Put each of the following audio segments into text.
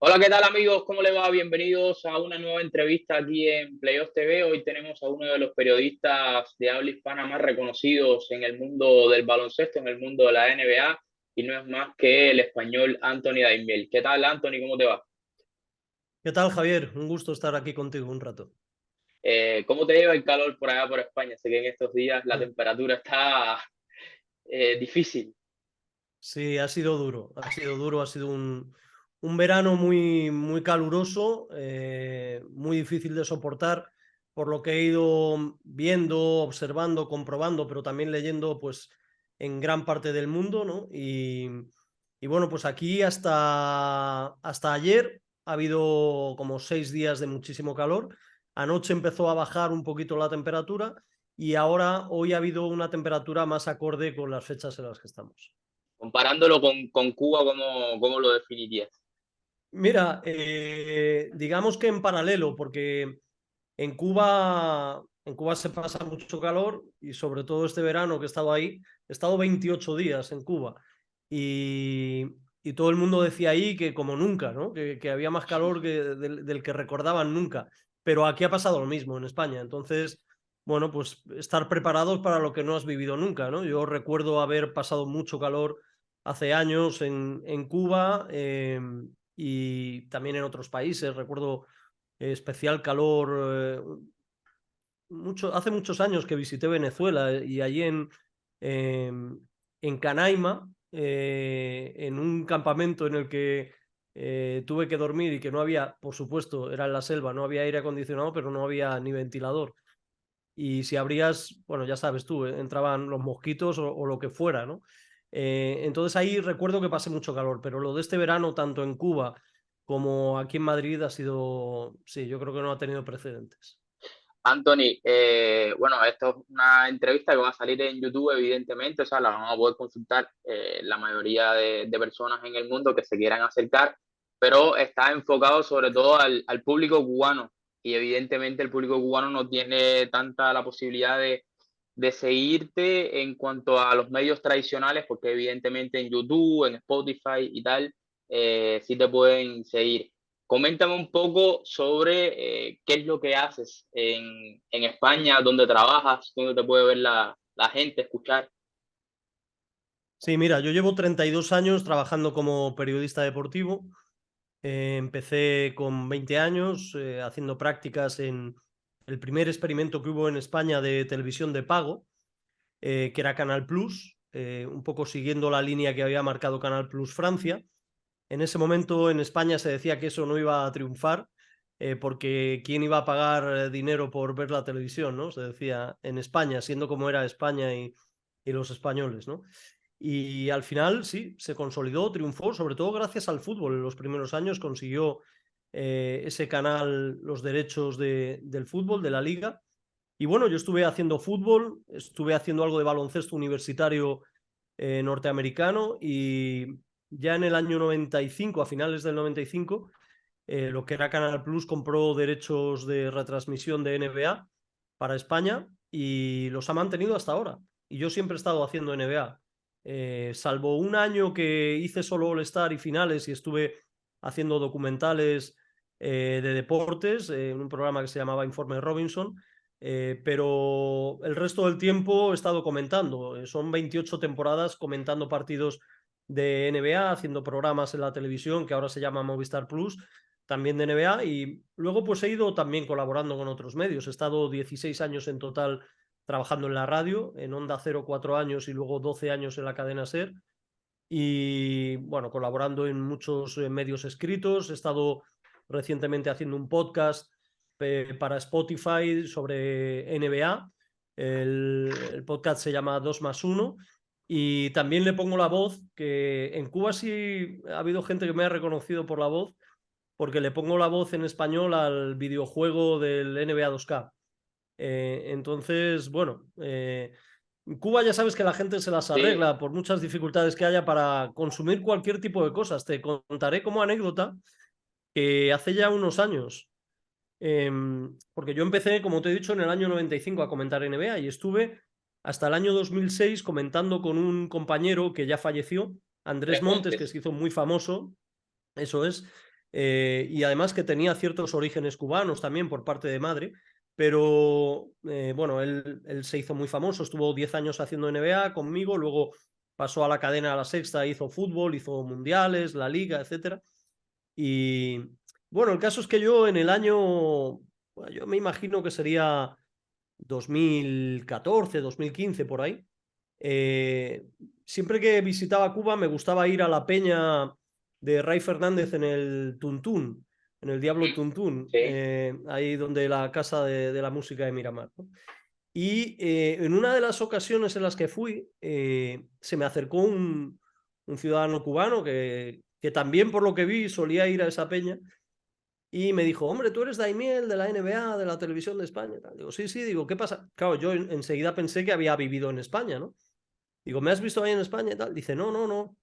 Hola, ¿qué tal amigos? ¿Cómo le va? Bienvenidos a una nueva entrevista aquí en Playoffs TV. Hoy tenemos a uno de los periodistas de habla hispana más reconocidos en el mundo del baloncesto, en el mundo de la NBA, y no es más que el español Anthony Daimiel. ¿Qué tal, Anthony? ¿Cómo te va? ¿Qué tal, Javier? Un gusto estar aquí contigo un rato. ¿Cómo te lleva el calor por allá por España? Sé que en estos días la Mm. temperatura está difícil. Sí, ha sido un verano muy caluroso, muy difícil de soportar, por lo que he ido viendo, observando, comprobando, pero también leyendo, pues, en gran parte del mundo, ¿no? Y bueno, pues aquí hasta ayer ha habido como 6 días de muchísimo calor. Anoche empezó a bajar un poquito la temperatura y ahora hoy ha habido una temperatura más acorde con las fechas en las que estamos. Comparándolo con Cuba, ¿cómo lo definirías? Mira, digamos que en paralelo, porque en Cuba se pasa mucho calor y sobre todo este verano que he estado ahí, he estado 28 días en Cuba y, y todo el mundo decía ahí que como nunca, ¿no? Que había más calor del que recordaban nunca. Pero aquí ha pasado lo mismo en España. Entonces, bueno, pues estar preparados para lo que no has vivido nunca, ¿no? Yo recuerdo haber pasado mucho calor hace años en Cuba y también en otros países. Recuerdo especial calor. Hace muchos años que visité Venezuela y allí eh, en Canaima, en un campamento en el que tuve que dormir y que no había, por supuesto, era en la selva, no había aire acondicionado, pero no había ni ventilador. Y si abrías, bueno, ya sabes tú, entraban los mosquitos o lo que fuera, ¿no? Entonces ahí recuerdo que pasé mucho calor, pero lo de este verano, tanto en Cuba como aquí en Madrid, ha sido, sí, yo creo que no ha tenido precedentes. Anthony, bueno, esto es una entrevista que va a salir en YouTube, evidentemente, o sea, la vamos a poder consultar la mayoría de personas en el mundo que se quieran acercar, pero está enfocado sobre todo al público cubano y evidentemente el público cubano no tiene tanta la posibilidad de seguirte en cuanto a los medios tradicionales, porque evidentemente en YouTube, en Spotify y tal, sí te pueden seguir. Coméntame un poco sobre qué es lo que haces en España, dónde trabajas, dónde te puede ver la gente, escuchar. Sí, mira, yo llevo 32 años trabajando como periodista deportivo. Empecé con 20 años haciendo prácticas en el primer experimento que hubo en España de televisión de pago, que era Canal Plus, un poco siguiendo la línea que había marcado Canal Plus Francia. En ese momento en España se decía que eso no iba a triunfar, porque quién iba a pagar dinero por ver la televisión, ¿no? Se decía en España, siendo como era España y los españoles, ¿no? Y al final sí, se consolidó, triunfó, sobre todo gracias al fútbol. En los primeros años consiguió ese canal los derechos del fútbol, de la liga. Y bueno, yo estuve haciendo fútbol, estuve haciendo algo de baloncesto universitario norteamericano y ya en el año 95, a finales del 95, lo que era Canal Plus compró derechos de retransmisión de NBA para España y los ha mantenido hasta ahora. Y yo siempre he estado haciendo NBA. Salvo un año que hice solo All-Star y finales y estuve haciendo documentales de deportes en un programa que se llamaba Informe Robinson, pero el resto del tiempo he estado comentando. Son 28 temporadas comentando partidos de NBA, haciendo programas en la televisión que ahora se llama Movistar Plus, también de NBA, y luego pues he ido también colaborando con otros medios. He estado 16 años en total trabajando en la radio, en Onda Cero 4 años y luego 12 años en la cadena SER, y bueno, colaborando en muchos medios escritos. He estado recientemente haciendo un podcast para Spotify sobre NBA. El podcast se llama 2 más 1 y también le pongo la voz, que en Cuba sí ha habido gente que me ha reconocido por la voz, porque le pongo la voz en español al videojuego del NBA 2K. Entonces, bueno, en Cuba ya sabes que la gente se las Sí, arregla por muchas dificultades que haya para consumir cualquier tipo de cosas. Te contaré como anécdota que hace ya unos años, porque yo empecé, como te he dicho, en el año 95 a comentar NBA y estuve hasta el año 2006 comentando con un compañero que ya falleció, Andrés Andrés Montes, que Montes. se hizo muy famoso, eso es. y además que tenía ciertos orígenes cubanos también por parte de madre, pero bueno, él se hizo muy famoso, estuvo 10 años haciendo NBA conmigo, luego pasó a la cadena a La Sexta, hizo fútbol, hizo mundiales, la liga, etcétera. Y bueno, el caso es que yo en el año, bueno, yo me imagino que sería 2014, 2015 por ahí. Eh, Siempre que visitaba Cuba me gustaba ir a la peña de Ray Fernández en el Tuntún, en el Diablo Tuntún, Sí, ahí donde la casa de la música de Miramar, ¿no? Y en una de las ocasiones en las que fui, se me acercó un ciudadano cubano que también por lo que vi solía ir a esa peña y me dijo, hombre, tú eres Daimiel de la NBA, de la televisión de España. Tal. Digo, sí, sí, digo, ¿qué pasa? Claro, yo enseguida pensé que había vivido en España, ¿no? Digo, ¿me has visto ahí en España y tal? Dice, no, no, no.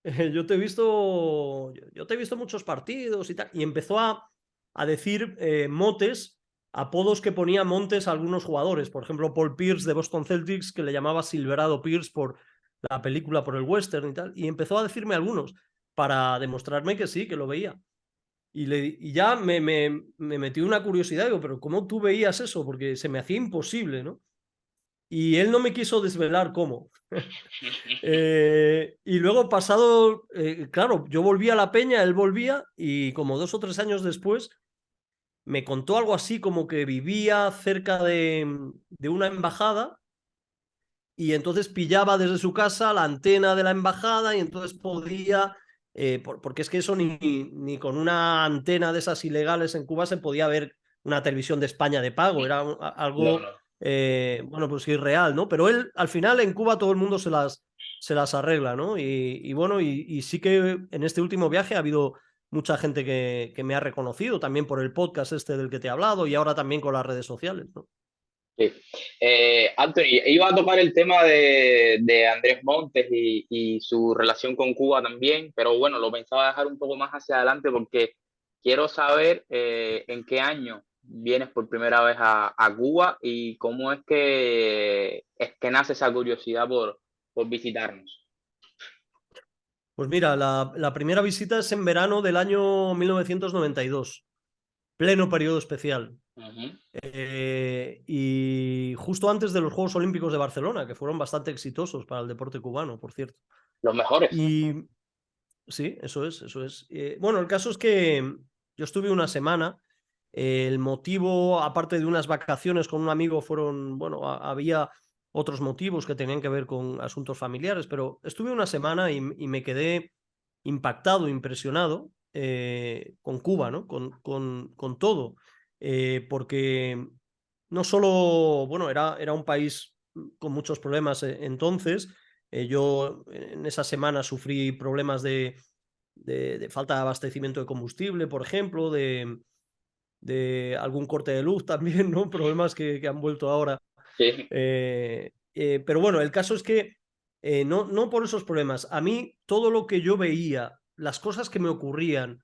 Yo te he visto, yo te he visto muchos partidos y tal. Y empezó a decir motes, apodos que ponía Montes a algunos jugadores. Por ejemplo, Paul Pierce de Boston Celtics, que le llamaba Silverado Pierce por la película, por el western y tal. Y empezó a decirme algunos para demostrarme que sí, que lo veía. Y ya me metió una curiosidad, digo, pero ¿cómo tú veías eso? Porque se me hacía imposible, ¿no? Y él no me quiso desvelar cómo. Y luego pasado, claro, yo volví a la peña, él volvía y como 2 o 3 años después me contó algo así como que vivía cerca de una embajada y entonces pillaba desde su casa la antena de la embajada y entonces podía, porque es que eso ni con una antena de esas ilegales en Cuba se podía ver una televisión de España de pago, era no, algo, no. bueno, pues irreal, ¿no? Pero él, al final en Cuba todo el mundo se las arregla, ¿no? Y bueno, y sí que en este último viaje ha habido mucha gente que me ha reconocido, también por el podcast este del que te he hablado y ahora también con las redes sociales, ¿no? Sí. Anthony, iba a tocar el tema de Andrés Montes y su relación con Cuba también, pero bueno, lo pensaba dejar un poco más hacia adelante porque quiero saber en qué año vienes por primera vez a Cuba y cómo es que nace esa curiosidad por visitarnos. Pues mira, la primera visita es en verano del año 1992, pleno periodo especial. Ujú. Y justo antes de los Juegos Olímpicos de Barcelona, que fueron bastante exitosos para el deporte cubano, por cierto. Los mejores. Y sí, eso es, eso es. Bueno, el caso es que yo estuve una semana. El motivo, aparte de unas vacaciones con un amigo, fueron, bueno, había otros motivos que tenían que ver con asuntos familiares, pero estuve una semana y me quedé impactado, impresionado con Cuba, ¿no? Con todo. Porque no solo, bueno, era un país con muchos problemas entonces. Yo en esa semana sufrí problemas de falta de abastecimiento de combustible, por ejemplo, de algún corte de luz también, ¿no? Problemas que han vuelto ahora. Sí. Pero bueno, el caso es que no por esos problemas. A mí todo lo que yo veía, las cosas que me ocurrían,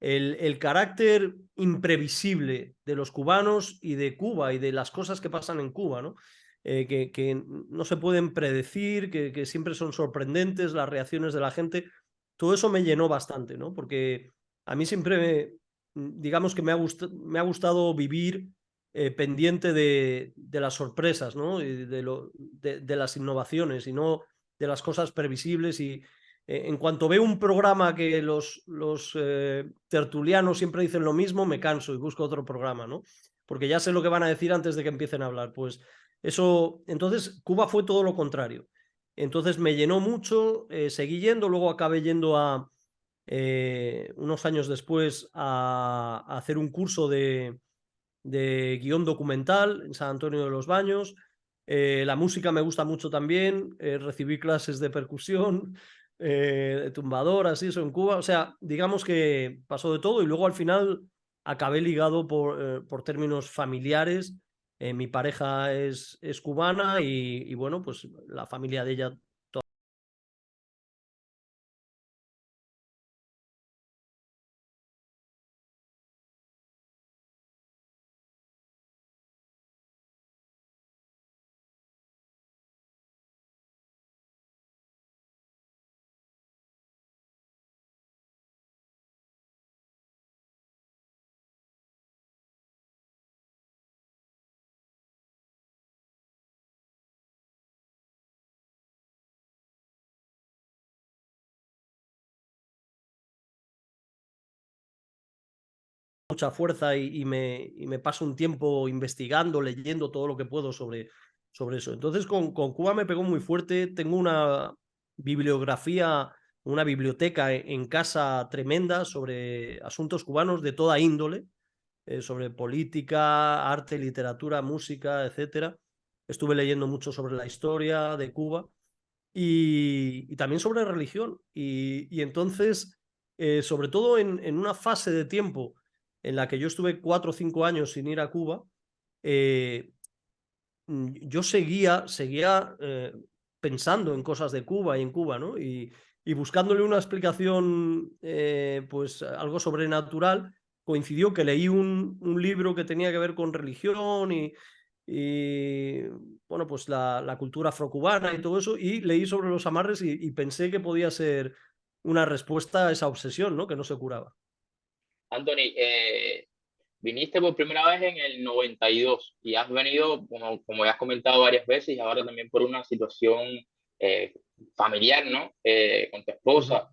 el carácter imprevisible de los cubanos y de Cuba y de las cosas que pasan en Cuba, ¿no? Que no se pueden predecir, que siempre son sorprendentes las reacciones de la gente. Todo eso me llenó bastante, ¿no? Porque a mí siempre, digamos que me ha gustado vivir pendiente de las sorpresas, ¿no? Y de las innovaciones y no de las cosas previsibles. Y en cuanto veo un programa que los tertulianos siempre dicen lo mismo, me canso y busco otro programa, ¿no? Porque ya sé lo que van a decir antes de que empiecen a hablar. Pues eso, entonces Cuba fue todo lo contrario. Entonces me llenó mucho, seguí yendo, luego acabé yendo unos años después a hacer un curso de guión documental en San Antonio de los Baños. La música me gusta mucho también. Recibí clases de percusión, de tumbadoras y eso en Cuba. O sea, digamos que pasó de todo y luego al final acabé ligado por términos familiares. Mi pareja es cubana y bueno, pues la familia de ella mucha fuerza y me paso un tiempo investigando, leyendo todo lo que puedo sobre eso. Entonces con Cuba me pegó muy fuerte. Tengo una bibliografía, una biblioteca en casa tremenda sobre asuntos cubanos de toda índole, sobre política, arte, literatura, música, etcétera. Estuve leyendo mucho sobre la historia de Cuba y también sobre religión. Y entonces, sobre todo en una fase de tiempo en la que yo estuve 4 o 5 años sin ir a Cuba, eh, yo seguía pensando en cosas de Cuba y en Cuba, ¿no? Y buscándole una explicación, pues algo sobrenatural, coincidió que leí un libro que tenía que ver con religión y bueno, pues la cultura afrocubana y todo eso, y leí sobre los amarres y pensé que podía ser una respuesta a esa obsesión, ¿no? Que no se curaba. Anthony, viniste por primera vez en el 92 y has venido, como ya has comentado varias veces, y ahora también por una situación eh, familiar, ¿no? Con tu Ujú. esposa.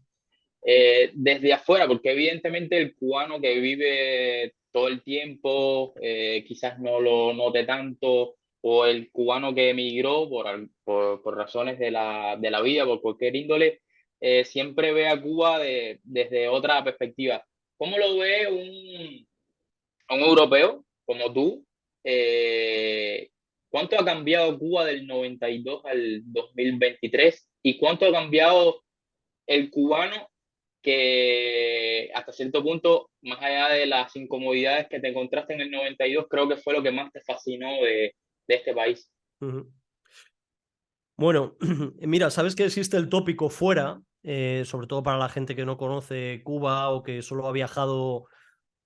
Desde afuera, porque evidentemente el cubano que vive todo el tiempo quizás no lo note tanto, o el cubano que emigró por razones de la vida, por cualquier índole, siempre ve a Cuba desde otra perspectiva. ¿Cómo lo ve un europeo como tú? Eh, ¿Cuánto ha cambiado Cuba del 92 al 2023? ¿Y cuánto ha cambiado el cubano que hasta cierto punto, más allá de las incomodidades que te encontraste en el 92, creo que fue lo que más te fascinó de este país? Ujú. Bueno, mira, sabes que existe el tópico fuera, sobre todo para la gente que no conoce Cuba o que solo ha viajado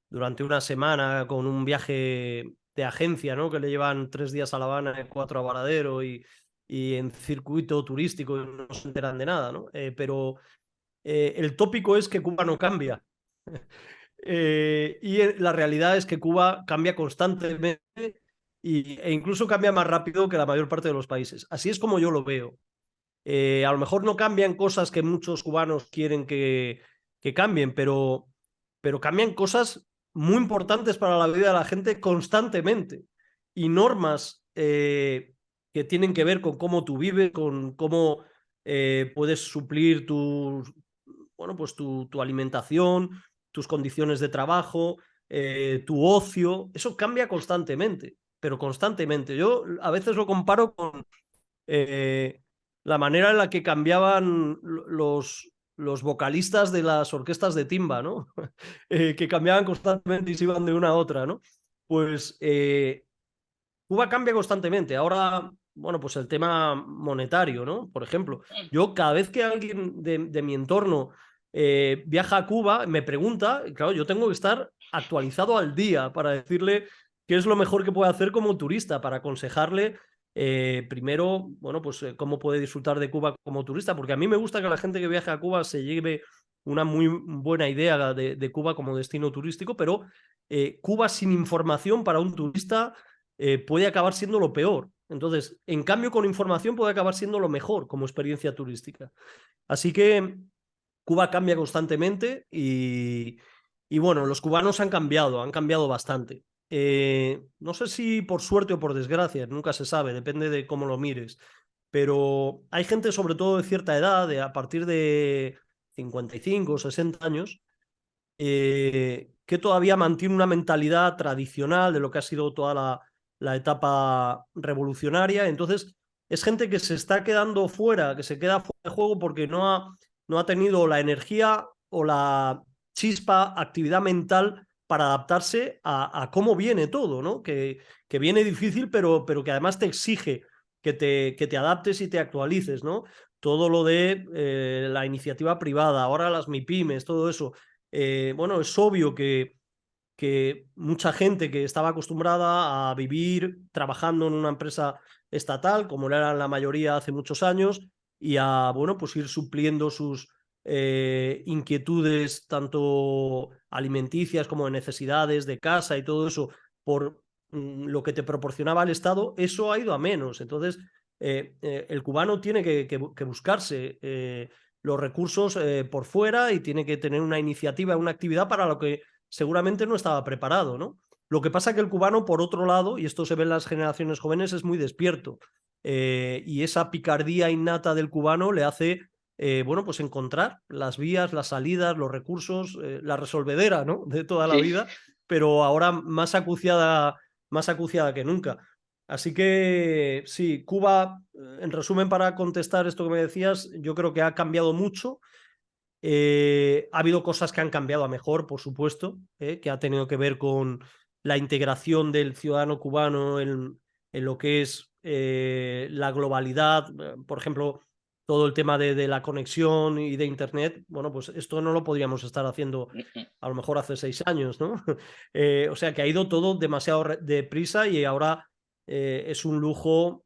durante una semana con un viaje de agencia, ¿no? Que le llevan 3 días a La Habana y 4 a Varadero y en circuito turístico y no se enteran de nada, ¿no? Pero el tópico es que Cuba no cambia. La realidad es que Cuba cambia constantemente e incluso cambia más rápido que la mayor parte de los países. Así es como yo lo veo. A lo mejor no cambian cosas que muchos cubanos quieren que cambien, pero cambian cosas muy importantes para la vida de la gente constantemente. Y normas que tienen que ver con cómo tú vives, con cómo puedes suplir bueno, pues tu alimentación, tus condiciones de trabajo, tu ocio. Eso cambia constantemente, pero constantemente. Yo a veces lo comparo con eh, la manera en la que cambiaban los vocalistas de las orquestas de timba, ¿no? Que cambiaban constantemente y se iban de una a otra, ¿no? Pues Cuba cambia constantemente. Ahora, bueno, pues el tema monetario, ¿no? Por ejemplo, yo cada vez que alguien de mi entorno viaja a Cuba, me pregunta, y claro, yo tengo que estar actualizado al día para decirle qué es lo mejor que puede hacer como turista, para aconsejarle primero, bueno, pues cómo puede disfrutar de Cuba como turista, porque a mí me gusta que la gente que viaje a Cuba se lleve una muy buena idea de Cuba como destino turístico, pero Cuba sin información para un turista puede acabar siendo lo peor. Entonces, en cambio, con información puede acabar siendo lo mejor como experiencia turística. Así que Cuba cambia constantemente y bueno, los cubanos han cambiado bastante. No sé si por suerte o por desgracia, nunca se sabe, depende de cómo lo mires, pero hay gente sobre todo de cierta edad, de a partir de 55 o 60 años, que todavía mantiene una mentalidad tradicional de lo que ha sido toda la etapa revolucionaria. Entonces, es gente que se está quedando fuera, que se queda fuera de juego porque no ha tenido la energía o la chispa, actividad mental para adaptarse a cómo viene todo, ¿no? Que viene difícil, pero que además te exige que te adaptes y te actualices, ¿no? Todo lo de la iniciativa privada, ahora las MIPIMES, todo eso. Bueno, es obvio que mucha gente que estaba acostumbrada a vivir trabajando en una empresa estatal, como lo eran la mayoría hace muchos años, y a, bueno, pues ir supliendo sus inquietudes, tanto alimenticias como de necesidades de casa y todo eso, por lo que te proporcionaba el Estado, eso ha ido a menos. Entonces, el cubano tiene que buscarse los recursos por fuera y tiene que tener una iniciativa, una actividad para lo que seguramente no estaba preparado, ¿no? Lo que pasa que el cubano, por otro lado, y esto se ve en las generaciones jóvenes, es muy despierto. Y esa picardía innata del cubano le hace, bueno, pues encontrar las vías, las salidas, los recursos, la resolvedera, ¿no? De toda la Sí. vida, pero ahora más acuciada que nunca. Así que sí, Cuba, en resumen, para contestar esto que me decías, yo creo que ha cambiado mucho. Ha habido cosas que han cambiado a mejor, por supuesto, que ha tenido que ver con la integración del ciudadano cubano en lo que es la globalidad. Por ejemplo, todo el tema de la conexión y de Internet. Bueno, pues esto no lo podríamos estar haciendo a lo mejor hace 6 años, ¿no? O sea que ha ido todo demasiado deprisa y ahora es un lujo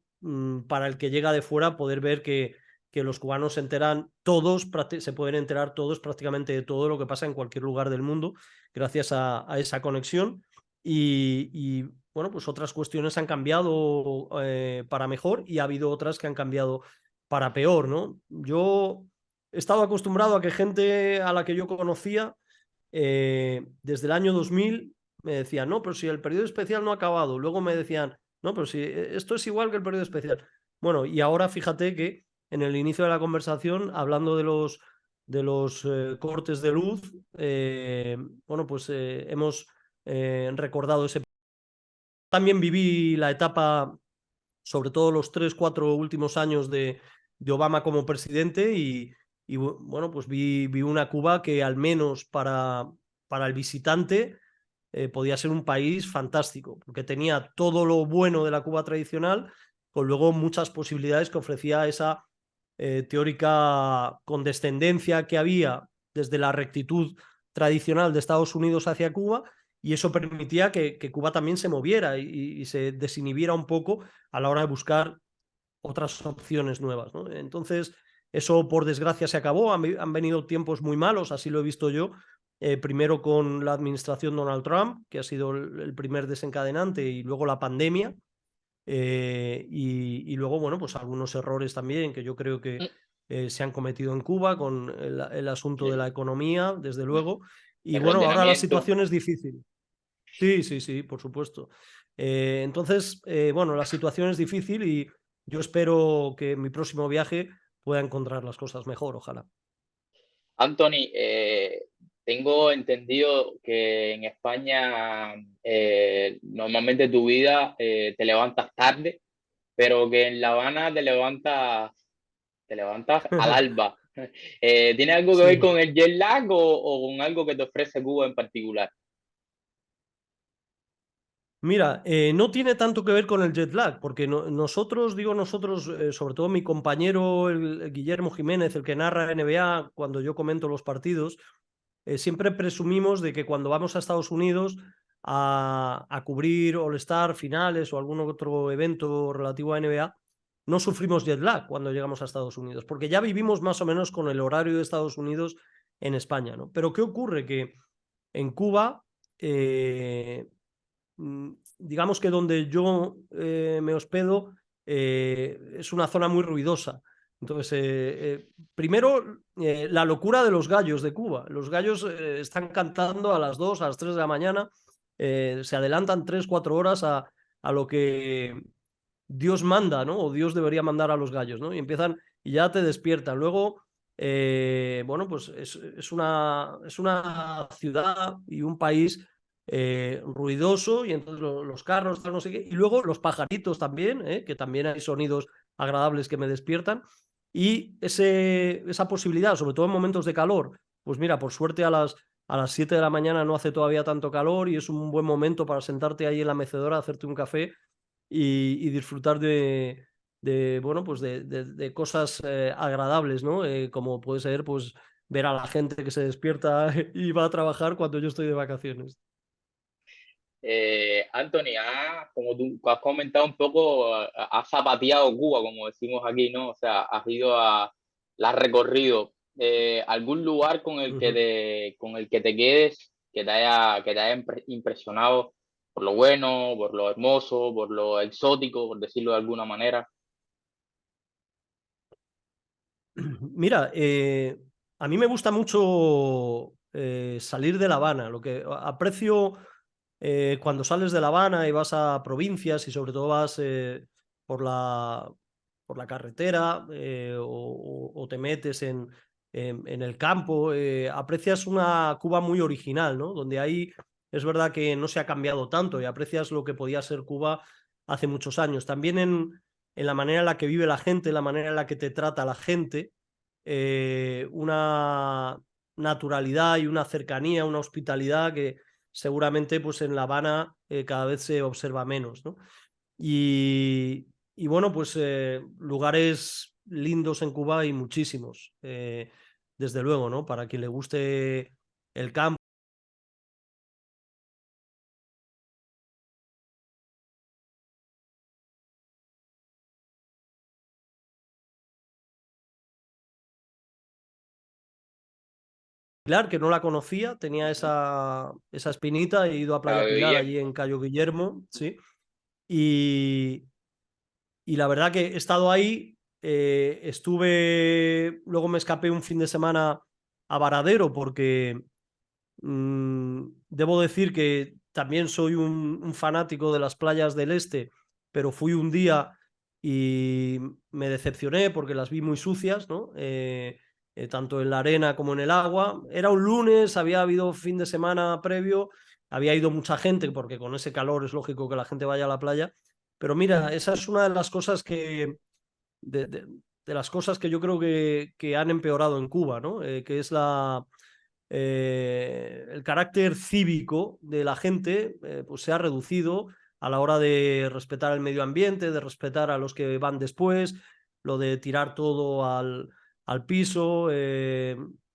para el que llega de fuera poder ver que los cubanos se enteran todos, se pueden enterar todos prácticamente de todo lo que pasa en cualquier lugar del mundo gracias a esa conexión. Bueno, pues otras cuestiones han cambiado para mejor y ha habido otras que han cambiado para peor, ¿no? Yo he estado acostumbrado a que gente a la que yo conocía desde el año 2000 me decían, no, pero si el periodo especial no ha acabado. Luego me decían, no, pero si esto es igual que el periodo especial. Bueno, y ahora fíjate que en el inicio de la conversación, hablando de los cortes de luz, bueno, pues hemos recordado ese. También viví la etapa, sobre todo los 3, 4 últimos años de Obama como presidente y bueno, pues vi una Cuba que al menos para el visitante podía ser un país fantástico, porque tenía todo lo bueno de la Cuba tradicional, con luego muchas posibilidades que ofrecía esa teórica condescendencia que había desde la rectitud tradicional de Estados Unidos hacia Cuba, y eso permitía que Cuba también se moviera y se desinhibiera un poco a la hora de buscar otras opciones nuevas, ¿no? Entonces, eso por desgracia se acabó, han venido tiempos muy malos, así lo he visto yo, primero con la administración Donald Trump, que ha sido el primer desencadenante, y luego la pandemia, y luego, bueno, pues algunos errores también que yo creo que se han cometido en Cuba con el asunto de la Sí. economía, desde luego, y El bueno, ahora la ordenamiento. situación es difícil. Sí, sí, sí, por supuesto. Entonces, bueno, la situación es difícil y yo espero que en mi próximo viaje pueda encontrar las cosas mejor, ojalá. Anthony, tengo entendido que en España normalmente tu vida te levantas tarde, pero que en La Habana te levantas al alba. ¿Tiene algo que ver Sí. con el jet lag o con algo que te ofrece Cuba en particular? Mira, no tiene tanto que ver con el jet lag, porque nosotros, digo nosotros, sobre todo mi compañero el Guillermo Jiménez, el que narra NBA, cuando yo comento los partidos, siempre presumimos de que cuando vamos a Estados Unidos a cubrir All-Star, finales o algún otro evento relativo a NBA, no sufrimos jet lag cuando llegamos a Estados Unidos, porque ya vivimos más o menos con el horario de Estados Unidos en España, ¿no? Pero ¿qué ocurre? Que en Cuba, digamos que donde yo me hospedo es una zona muy ruidosa. Entonces, primero, la locura de los gallos de Cuba. Los gallos están cantando a las 2, a las 3 de la mañana, se adelantan 3, 4 horas a lo que Dios manda, ¿no? O Dios debería mandar a los gallos, ¿no? Y empiezan y ya te despiertan. Luego, bueno, pues es una ciudad y un país ruidoso y entonces los carros, tal, no sé qué. Y luego los pajaritos también, que también hay sonidos agradables que me despiertan. Y esa posibilidad, sobre todo en momentos de calor, pues mira, por suerte a las 7 de la mañana no hace todavía tanto calor y es un buen momento para sentarte ahí en la mecedora, hacerte un café y disfrutar bueno, pues de cosas agradables, ¿no? Como puede ser, pues, ver a la gente que se despierta y va a trabajar cuando yo estoy de vacaciones. Anthony, como tú has comentado un poco, has zapateado Cuba, como decimos aquí, ¿no? O sea, la has recorrido. ¿Algún lugar Ujú. con el que te quedes, que te haya impresionado por lo bueno, por lo hermoso, por lo exótico, por decirlo de alguna manera? Mira, a mí me gusta mucho salir de La Habana. Lo que aprecio cuando sales de La Habana y vas a provincias y sobre todo vas por la carretera o te metes en el campo, aprecias una Cuba muy original, ¿no? Donde ahí es verdad que no se ha cambiado tanto y aprecias lo que podía ser Cuba hace muchos años. También en la manera en la que vive la gente, la manera en la que te trata la gente, una naturalidad y una cercanía, una hospitalidad que seguramente pues en La Habana cada vez se observa menos, ¿no? Y bueno, pues lugares lindos en Cuba hay muchísimos, desde luego, ¿no? Para quien le guste el campo. Pilar, que no la conocía, tenía Ujú. esa espinita, he ido a Playa Claro, Pilar Guillermo. allí en Cayo Guillermo, sí, y, y la verdad que he estado ahí, luego me escapé un fin de semana a Varadero porque debo decir que también soy un fanático de las playas del este, pero fui un día y me decepcioné porque las vi muy sucias, ¿no? Tanto en la arena como en el agua. Era un lunes, había habido fin de semana previo, había ido mucha gente porque con ese calor es lógico que la gente vaya a la playa. Pero mira, esa es una de las cosas de las cosas que yo creo que han empeorado en Cuba, ¿no? Que es el carácter cívico de la gente pues se ha reducido a la hora de respetar el medio ambiente, de respetar a los que van después, lo de tirar todo al piso.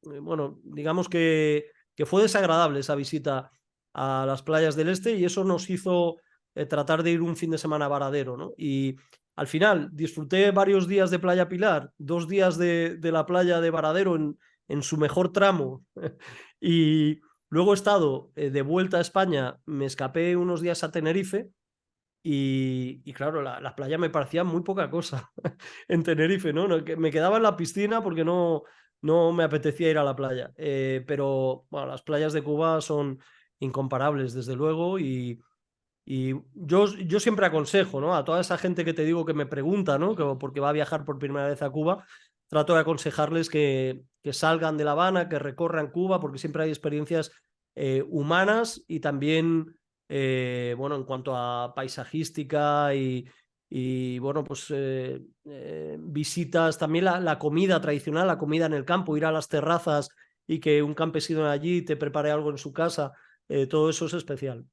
Bueno, digamos que fue desagradable esa visita a las playas del este y eso nos hizo tratar de ir un fin de semana a Varadero, ¿no? Y al final disfruté varios días de Playa Pilar, 2 días de la playa de Varadero en su mejor tramo. Y luego he estado de vuelta a España, me escapé unos días a Tenerife y claro, la playa me parecía muy poca cosa en Tenerife, ¿no? Me quedaba en la piscina porque no me apetecía ir a la playa. Pero bueno, las playas de Cuba son incomparables, desde luego, y yo siempre aconsejo, ¿no? A toda esa gente que te digo que me pregunta, ¿no? Porque va a viajar por primera vez a Cuba, trato de aconsejarles que salgan de La Habana, que recorran Cuba, porque siempre hay experiencias humanas y también, bueno, en cuanto a paisajística bueno, pues visitas, también la comida tradicional, la comida en el campo, ir a las terrazas y que un campesino de allí te prepare algo en su casa, todo eso es especial.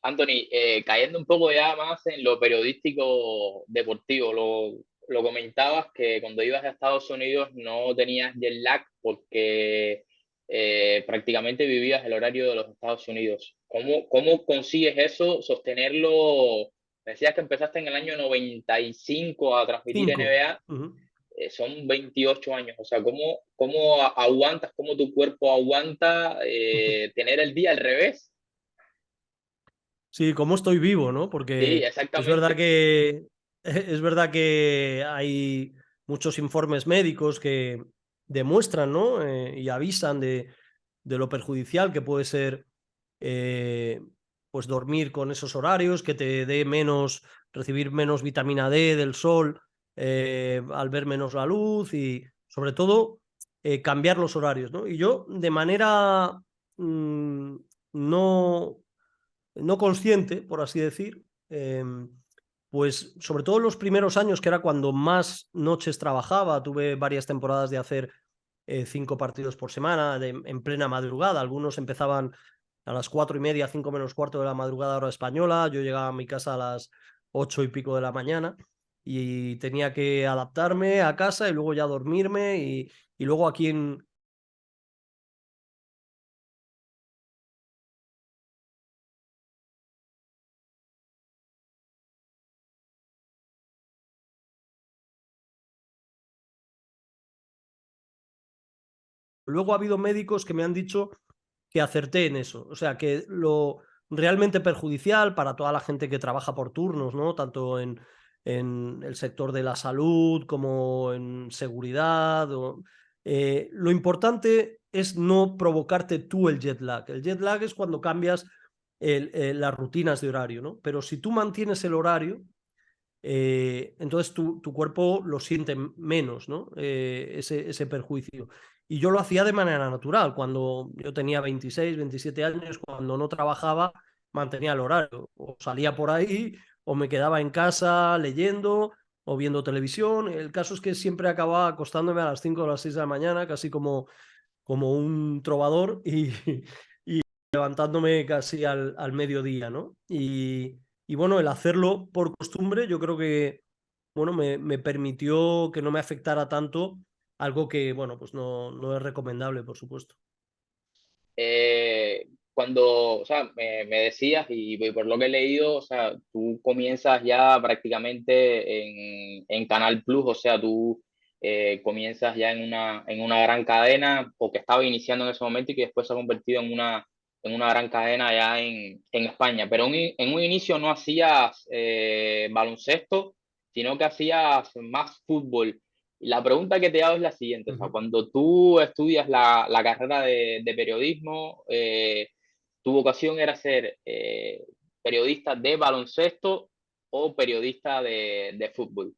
Anthony, cayendo un poco ya más en lo periodístico deportivo, lo comentabas que cuando ibas a Estados Unidos no tenías jet lag porque prácticamente vivías el horario de los Estados Unidos. ¿Cómo consigues eso, sostenerlo? Decías que empezaste en el año 95 a transmitir 5. NBA, Ujú. son 28 años, o sea, ¿cómo aguantas, cómo tu cuerpo aguanta tener el día al revés? Sí, cómo estoy vivo, ¿no? Sí, Porque es verdad exactamente. que es verdad que hay muchos informes médicos que demuestran, ¿no? Y avisan de lo perjudicial que puede ser eh, pues dormir con esos horarios, que te dé recibir menos vitamina D del sol al ver menos la luz y sobre todo cambiar los horarios, ¿no? Y yo de manera mm, no no consciente, por así decir, pues sobre todo en los primeros años, que era cuando más noches trabajaba, tuve varias temporadas de hacer 5 partidos por semana, en plena madrugada. Algunos empezaban a las 4:30, 5 menos cuarto de la madrugada hora española. Yo llegaba a mi casa a las 8 y pico de la mañana y tenía que adaptarme a casa y luego ya dormirme y luego aquí luego ha habido médicos que me han dicho que acerté en eso. O sea, que lo realmente perjudicial para toda la gente que trabaja por turnos, ¿no? Tanto en el sector de la salud como en seguridad. Lo importante es no provocarte tú el jet lag. El jet lag es cuando cambias las rutinas de horario, ¿no? Pero si tú mantienes el horario, entonces tu cuerpo lo siente menos, ¿no? Ese perjuicio. Y yo lo hacía de manera natural. Cuando yo tenía 26, 27 años, cuando no trabajaba, mantenía el horario. O salía por ahí, o me quedaba en casa leyendo o viendo televisión. El caso es que siempre acababa acostándome a las 5 o las 6 de la mañana, casi como un trovador, y levantándome casi al mediodía, ¿no? Y bueno, el hacerlo por costumbre, yo creo que, bueno, me permitió que no me afectara tanto, algo que, bueno, pues no es recomendable, por supuesto. Cuando, o sea, me decías, y por lo que he leído, o sea, tú comienzas ya prácticamente en Canal Plus, o sea, tú comienzas ya en una gran cadena, o que estaba iniciando en ese momento y que después se ha convertido en una gran cadena ya en España. Pero en un inicio no hacías baloncesto, sino que hacías más fútbol. La pregunta que te hago es la siguiente, o sea, Ujú. cuando tú estudias la carrera de periodismo, ¿tu vocación era ser periodista de baloncesto o periodista de fútbol?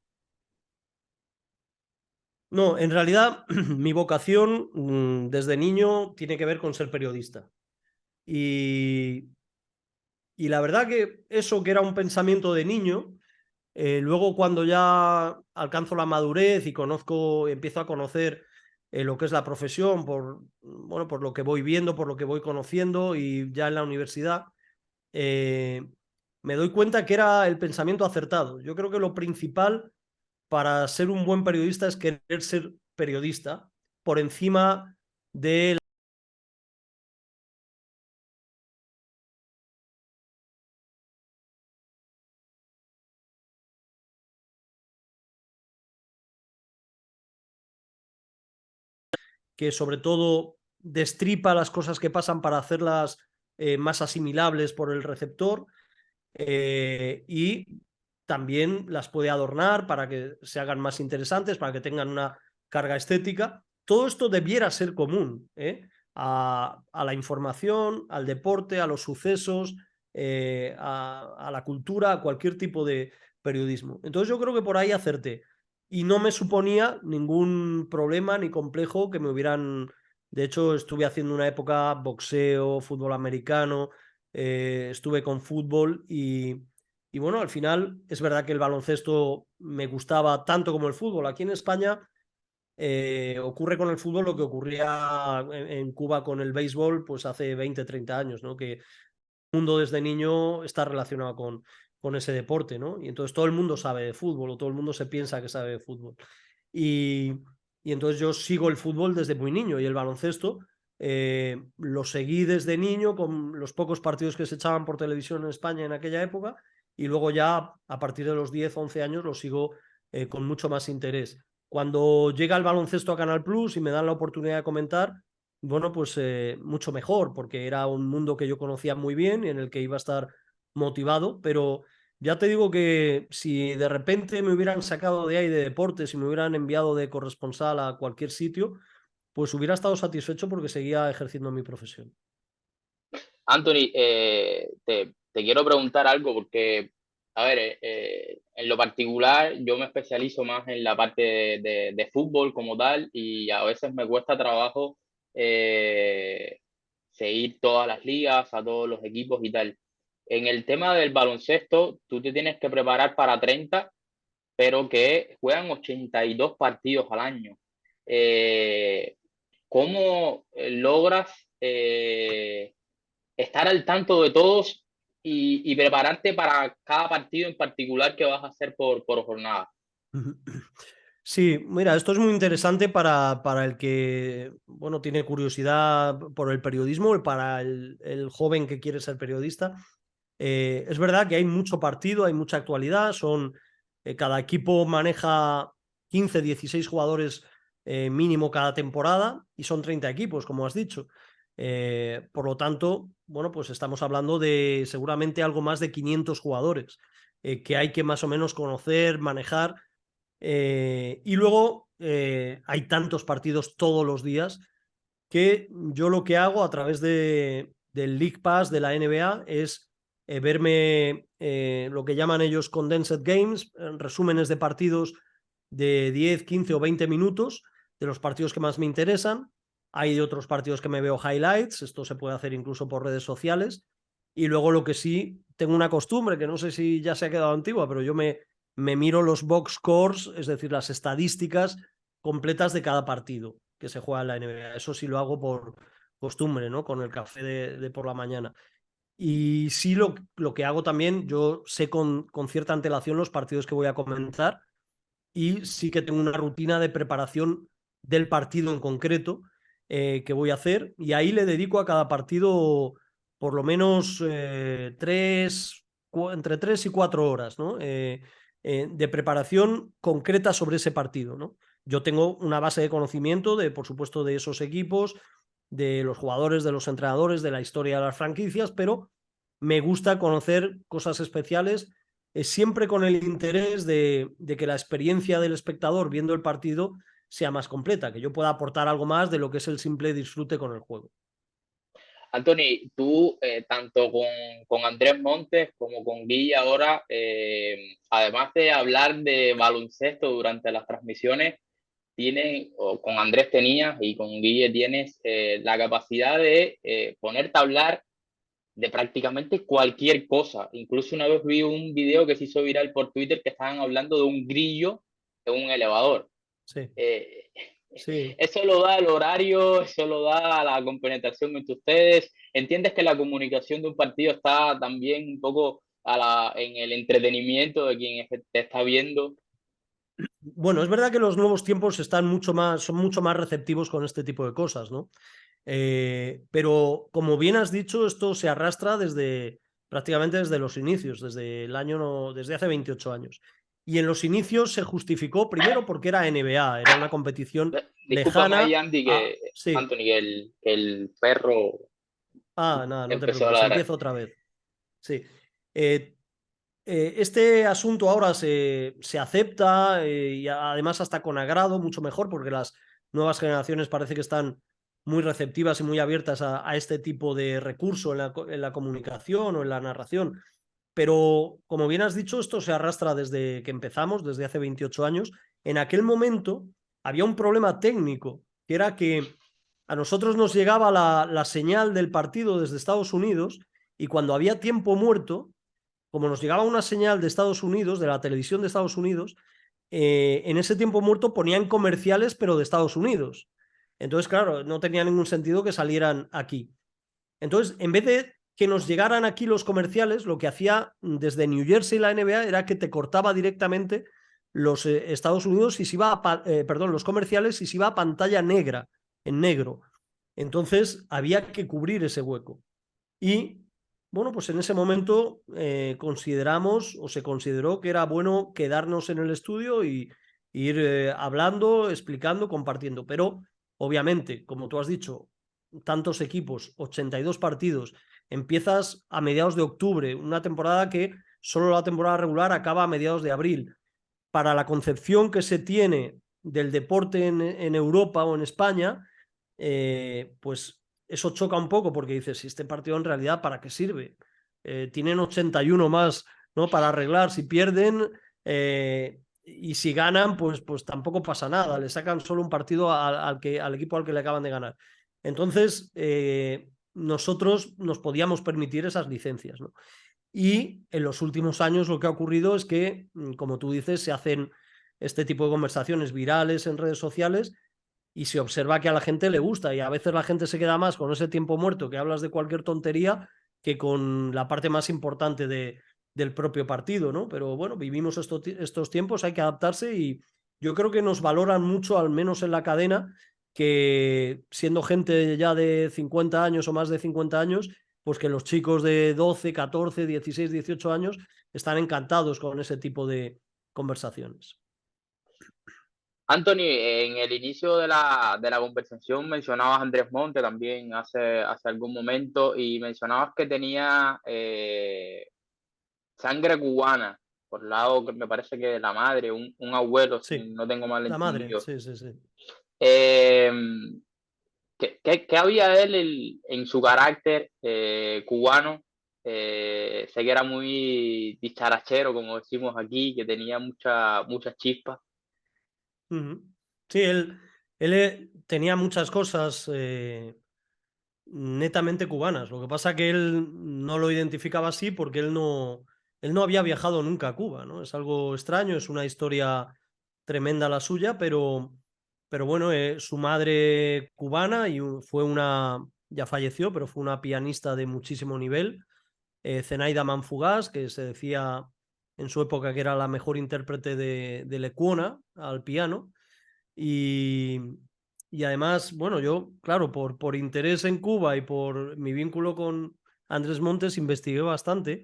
No, en realidad mi vocación desde niño tiene que ver con ser periodista. Y, y la verdad que eso que era un pensamiento de niño, luego cuando ya alcanzo la madurez y empiezo a conocer lo que es la profesión bueno, por lo que voy viendo, por lo que voy conociendo y ya en la universidad, eh, me doy cuenta que era el pensamiento acertado. Yo creo que lo principal para ser un buen periodista es querer ser periodista por encima de que sobre todo destripa las cosas que pasan para hacerlas más asimilables por el receptor, y también las puede adornar para que se hagan más interesantes, para que tengan una carga estética. Todo esto debiera ser común a la información, al deporte, a los sucesos, a la cultura, a cualquier tipo de periodismo. Entonces yo creo que por ahí acerté. Y no me suponía ningún problema ni complejo que me hubieran... De hecho, estuve haciendo una época boxeo, fútbol americano, estuve con fútbol y bueno, al final es verdad que el baloncesto me gustaba tanto como el fútbol. Aquí en España ocurre con el fútbol lo que ocurría en Cuba con el béisbol pues hace 20, 30 años, ¿no? Que el mundo desde niño está relacionado con ese deporte, ¿no? Y entonces todo el mundo sabe de fútbol o todo el mundo se piensa que sabe de fútbol. Y, y entonces yo sigo el fútbol desde muy niño y el baloncesto lo seguí desde niño con los pocos partidos que se echaban por televisión en España en aquella época y luego ya a partir de los 10 11 años lo sigo con mucho más interés. Cuando llega el baloncesto a Canal Plus y me dan la oportunidad de comentar, bueno, pues mucho mejor, porque era un mundo que yo conocía muy bien y en el que iba a estar motivado, pero ya te digo que si de repente me hubieran sacado de ahí de deportes y me hubieran enviado de corresponsal a cualquier sitio, pues hubiera estado satisfecho porque seguía ejerciendo mi profesión. Anthony, te quiero preguntar algo porque, a ver, en lo particular yo me especializo más en la parte de fútbol como tal y a veces me cuesta trabajo eh, seguir todas las ligas, a todos los equipos y tal. En el tema del baloncesto, tú te tienes que preparar para 30, pero que juegan 82 partidos al año. Eh, ¿Cómo logras estar al tanto de todos y prepararte para cada partido en particular que vas a hacer por jornada? Sí, mira, esto es muy interesante para el que, bueno, tiene curiosidad por el periodismo, para el joven que quiere ser periodista. Es verdad que hay mucho partido, hay mucha actualidad, cada equipo maneja 15, 16 jugadores mínimo cada temporada y son 30 equipos, como has dicho. Por lo tanto, bueno, pues estamos hablando de seguramente algo más de 500 jugadores que hay que más o menos conocer, manejar. Y luego hay tantos partidos todos los días que yo lo que hago a través del League Pass de la NBA es verme lo que llaman ellos Condensed Games, resúmenes de partidos de 10, 15 o 20 minutos de los partidos que más me interesan. Hay otros partidos que me veo highlights, esto se puede hacer incluso por redes sociales. Y luego lo que sí, tengo una costumbre, que no sé si ya se ha quedado antigua, pero yo me miro los box scores, es decir, las estadísticas completas de cada partido que se juega en la NBA. Eso sí lo hago por costumbre, ¿no? Con el café de por la mañana. Y sí lo que hago también, yo sé con cierta antelación los partidos que voy a comentar y sí que tengo una rutina de preparación del partido en concreto que voy a hacer y ahí le dedico a cada partido por lo menos entre 3 y 4 horas, ¿no? De preparación concreta sobre ese partido, ¿no? Yo tengo una base de conocimiento de, por supuesto, de esos equipos, de los jugadores, de los entrenadores, de la historia de las franquicias, pero me gusta conocer cosas especiales siempre con el interés de que la experiencia del espectador viendo el partido sea más completa, que yo pueda aportar algo más de lo que es el simple disfrute con el juego. Anthony, tú, tanto con Andrés Montes como con Guille ahora, además de hablar de baloncesto durante las transmisiones, tienes, o con Andrés tenías y con Guille tienes la capacidad de ponerte a hablar de prácticamente cualquier cosa. Incluso una vez vi un video que se hizo viral por Twitter que estaban hablando de un grillo en un elevador. Sí, Eh, sí. eso lo da el horario, eso lo da la compenetración entre ustedes. ¿Entiendes que la comunicación de un partido está también un poco en el entretenimiento de quien te está viendo? Bueno, es verdad que los nuevos tiempos son mucho más receptivos con este tipo de cosas, ¿no? Pero como bien has dicho, esto se arrastra prácticamente desde los inicios, desde hace 28 años. Y en los inicios se justificó primero porque era NBA, era una competición Discúlpame ahí, lejana Andy, a... que Sí, Anthony, que el perro nada, no te empezó a preocupes, ladrar. empiezo otra vez. Sí. Eh, este asunto ahora se acepta y además hasta con agrado, mucho mejor, porque las nuevas generaciones parece que están muy receptivas y muy abiertas a este tipo de recurso en la comunicación o en la narración. Pero, como bien has dicho, esto se arrastra desde que empezamos, desde hace 28 años. En aquel momento había un problema técnico, que era que a nosotros nos llegaba la señal del partido desde Estados Unidos y cuando había tiempo muerto, como nos llegaba una señal de Estados Unidos, de la televisión de Estados Unidos, en ese tiempo muerto ponían comerciales, pero de Estados Unidos. Entonces, claro, no tenía ningún sentido que salieran aquí. Entonces, en vez de que nos llegaran aquí los comerciales, lo que hacía desde New Jersey la NBA era que te cortaba directamente los Estados Unidos y se iba perdón, los comerciales y se iba a pantalla negra, en negro. Entonces, había que cubrir ese hueco. Y bueno, pues en ese momento consideramos o se consideró que era bueno quedarnos en el estudio y ir hablando, explicando, compartiendo. Pero obviamente, como tú has dicho, tantos equipos, 82 partidos, empiezas a mediados de octubre, una temporada que solo la temporada regular acaba a mediados de abril. Para la concepción que se tiene del deporte en Europa o en España, pues eso choca un poco porque dices, si este partido en realidad, ¿para qué sirve? Tienen 81 más, ¿no? Para arreglar. Si pierden y si ganan, pues tampoco pasa nada. Le sacan solo un partido al equipo al que le acaban de ganar. Entonces, nosotros nos podíamos permitir esas licencias, ¿no? Y en los últimos años lo que ha ocurrido es que, como tú dices, se hacen este tipo de conversaciones virales en redes sociales y se observa que a la gente le gusta y a veces la gente se queda más con ese tiempo muerto que hablas de cualquier tontería que con la parte más importante del propio partido, ¿no? Pero bueno, vivimos estos tiempos, hay que adaptarse y yo creo que nos valoran mucho, al menos en la cadena, que siendo gente ya de 50 años o más de 50 años, pues que los chicos de 12, 14, 16, 18 años están encantados con ese tipo de conversaciones. Anthony, en el inicio de la conversación mencionabas a Andrés Monte también hace algún momento y mencionabas que tenía sangre cubana, por lado que me parece que de la madre, un abuelo, si Sí, no tengo mal la madre, entendido. sí, sí, sí. Eh, ¿Qué había de él en su carácter cubano? Sé que era muy dicharachero, como decimos aquí, que tenía mucha chispa. Ujú. Sí, él tenía muchas cosas netamente cubanas. Lo que pasa que él no lo identificaba así porque él no había viajado nunca a Cuba, ¿no? Es algo extraño, es una historia tremenda la suya, pero bueno, su madre cubana y fue una, ya falleció, pero fue una pianista de muchísimo nivel, Zenaida Manfugás, que se decía en su época que era la mejor intérprete de Lecuona al piano. Y, y además, bueno, yo, claro, por interés en Cuba y por mi vínculo con Andrés Montes, investigué bastante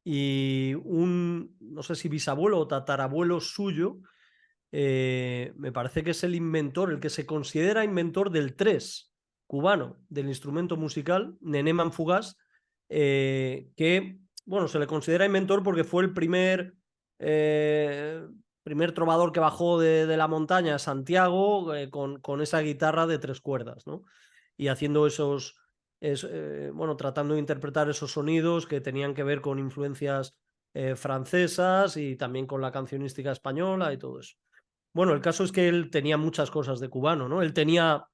y no sé si bisabuelo o tatarabuelo suyo, me parece que es el inventor, el que se considera inventor del tres cubano, del instrumento musical, Nené Manfugás, que, bueno, se le considera inventor porque fue el eh, primer trovador que bajó de la montaña a Santiago con esa guitarra de tres cuerdas, ¿no? Y haciendo bueno, tratando de interpretar esos sonidos que tenían que ver con influencias francesas y también con la cancionística española y todo eso. Bueno, el caso es que él tenía muchas cosas de cubano, ¿no? Él tenía,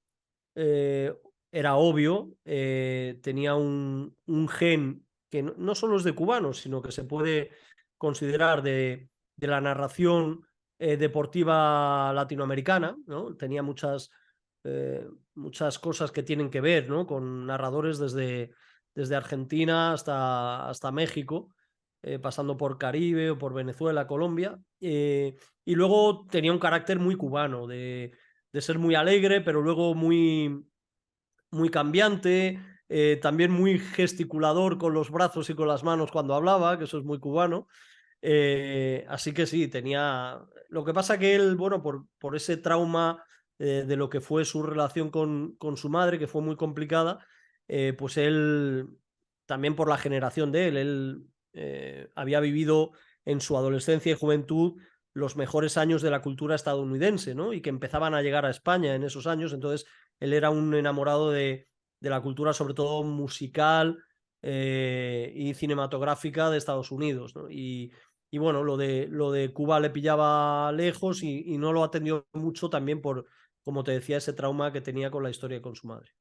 eh, era obvio, tenía un gen que no solo es de cubano, sino que se puede considerar de la narración deportiva latinoamericana, ¿no? Tenía muchas cosas que tienen que ver, ¿no? Con narradores desde Argentina hasta México, pasando por Caribe o por Venezuela, Colombia. Y luego tenía un carácter muy cubano, de ser muy alegre, pero luego muy cambiante, también muy gesticulador con los brazos y con las manos cuando hablaba, que eso es muy cubano. Así que sí, tenía... Lo que pasa que él, bueno, por ese trauma de lo que fue su relación con su madre, que fue muy complicada, pues él, también por la generación de él había vivido en su adolescencia y juventud los mejores años de la cultura estadounidense, ¿no? Y que empezaban a llegar a España en esos años, entonces él era un enamorado de la cultura, sobre todo musical y cinematográfica de Estados Unidos, ¿no? Y bueno, lo de Cuba le pillaba lejos y no lo atendió mucho también por, como te decía, ese trauma que tenía con la historia con su madre.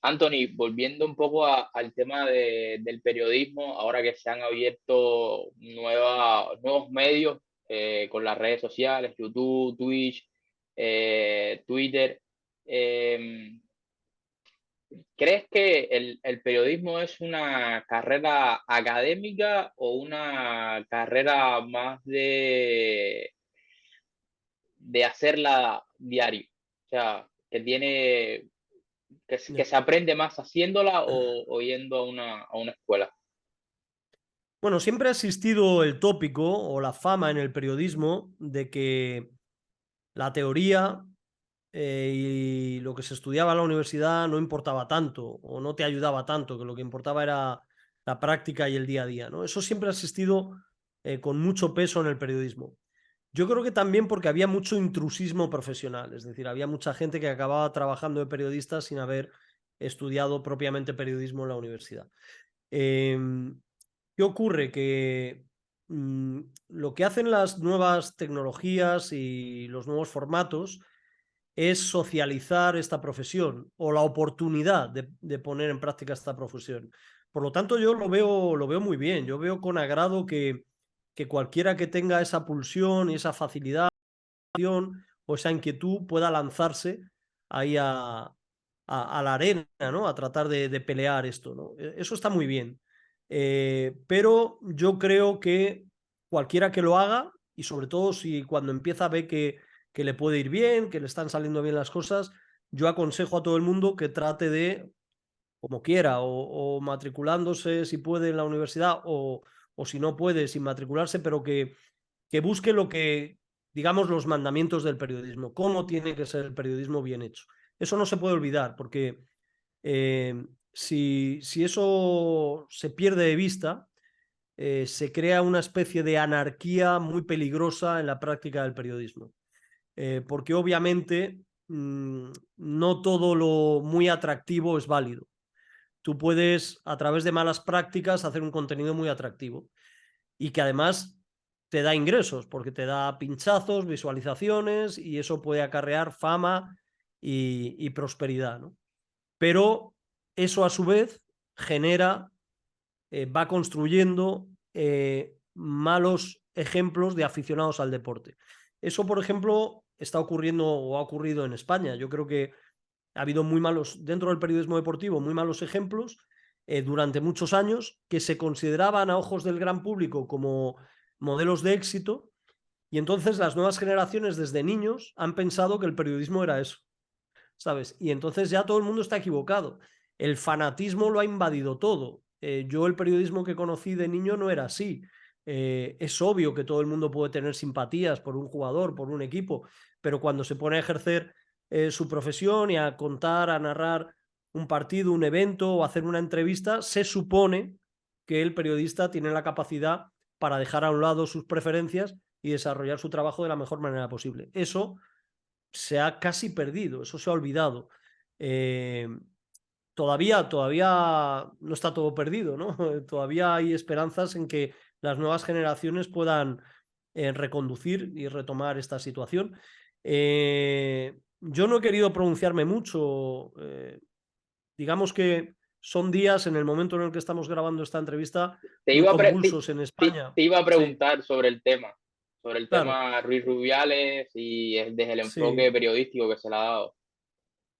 Anthony, volviendo un poco al tema del periodismo, ahora que se han abierto nuevos medios con las redes sociales, YouTube, Twitch, Twitter, eh, ¿crees que el periodismo es una carrera académica o una carrera más de hacerla diario? O sea, que Yeah. se aprende más haciéndola o yendo a una escuela. Bueno, siempre ha existido el tópico o la fama en el periodismo de que la teoría y lo que se estudiaba en la universidad no importaba tanto o no te ayudaba tanto, que lo que importaba era la práctica y el día a día, ¿no? Eso siempre ha existido con mucho peso en el periodismo. Yo creo que también porque había mucho intrusismo profesional, es decir, había mucha gente que acababa trabajando de periodista sin haber estudiado propiamente periodismo en la universidad. Eh, ¿Qué ocurre? Que lo que hacen las nuevas tecnologías y los nuevos formatos es socializar esta profesión o la oportunidad de poner en práctica esta profesión. Por lo tanto, yo lo veo muy bien. Yo veo con agrado que cualquiera que tenga esa pulsión y esa facilidad o esa inquietud pueda lanzarse ahí a la arena, ¿no? A tratar de pelear esto, ¿no? Eso está muy bien. Pero yo creo que cualquiera que lo haga, y sobre todo si cuando empieza ve que le puede ir bien, que le están saliendo bien las cosas, yo aconsejo a todo el mundo que trate de, como quiera, o matriculándose si puede en la universidad, o si no puede, sin matricularse, pero que busque lo que, digamos, los mandamientos del periodismo, cómo tiene que ser el periodismo bien hecho. Eso no se puede olvidar, porque si eso se pierde de vista, se crea una especie de anarquía muy peligrosa en la práctica del periodismo. Porque obviamente no todo lo muy atractivo es válido. Tú puedes, a través de malas prácticas, hacer un contenido muy atractivo y que además te da ingresos, porque te da pinchazos, visualizaciones y eso puede acarrear fama y prosperidad, ¿no? Pero eso a su vez genera, va construyendo malos ejemplos de aficionados al deporte. Eso, por ejemplo, está ocurriendo o ha ocurrido en España. Yo creo que ha habido muy malos, dentro del periodismo deportivo, muy malos ejemplos durante muchos años que se consideraban a ojos del gran público como modelos de éxito y entonces las nuevas generaciones desde niños han pensado que el periodismo era eso, ¿sabes? Y entonces ya todo el mundo está equivocado. El fanatismo lo ha invadido todo. Yo el periodismo que conocí de niño no era así. Es obvio que todo el mundo puede tener simpatías por un jugador, por un equipo, pero cuando se pone a ejercer su profesión y a contar, a narrar un partido, un evento o hacer una entrevista, se supone que el periodista tiene la capacidad para dejar a un lado sus preferencias y desarrollar su trabajo de la mejor manera posible. Eso se ha casi perdido, eso se ha olvidado. Eh, todavía no está todo perdido, ¿no? Todavía hay esperanzas en que las nuevas generaciones puedan reconducir y retomar esta situación. Yo no he querido pronunciarme mucho. Digamos que son días en el momento en el que estamos grabando esta entrevista Te muy iba a, pre- convulsos en España. te iba a Sí, preguntar sobre el claro, tema Ruiz Rubiales y desde el enfoque sí. periodístico que se le ha dado.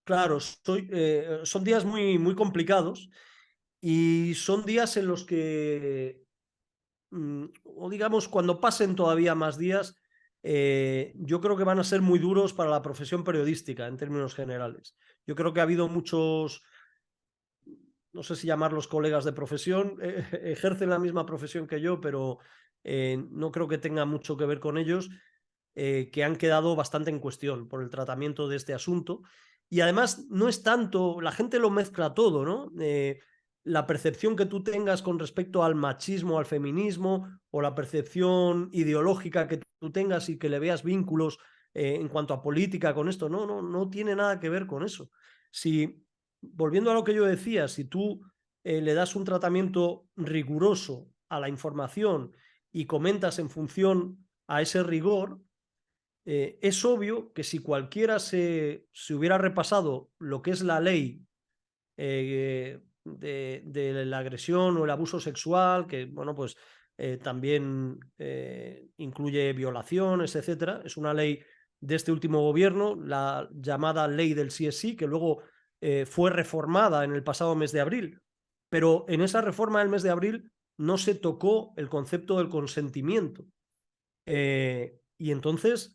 Claro, son días muy, muy complicados y son días en los que, o digamos, cuando pasen todavía más días, yo creo que van a ser muy duros para la profesión periodística en términos generales. Yo creo que ha habido muchos, no sé si llamarlos colegas de profesión, ejercen la misma profesión que yo, pero no creo que tenga mucho que ver con ellos, que han quedado bastante en cuestión por el tratamiento de este asunto. Y además no es tanto, la gente lo mezcla todo, ¿no? La percepción que tú tengas con respecto al machismo, al feminismo, o la percepción ideológica que tú tengas y que le veas vínculos en cuanto a política con esto, no tiene nada que ver con eso. Si, volviendo a lo que yo decía, si tú le das un tratamiento riguroso a la información y comentas en función a ese rigor, es obvio que si cualquiera se hubiera repasado lo que es la ley de la agresión o el abuso sexual, que bueno, pues también incluye violaciones, etcétera, es una ley de este último gobierno, la llamada ley del sí es sí, que luego fue reformada en el pasado mes de abril. Pero en esa reforma del mes de abril no se tocó el concepto del consentimiento. Y entonces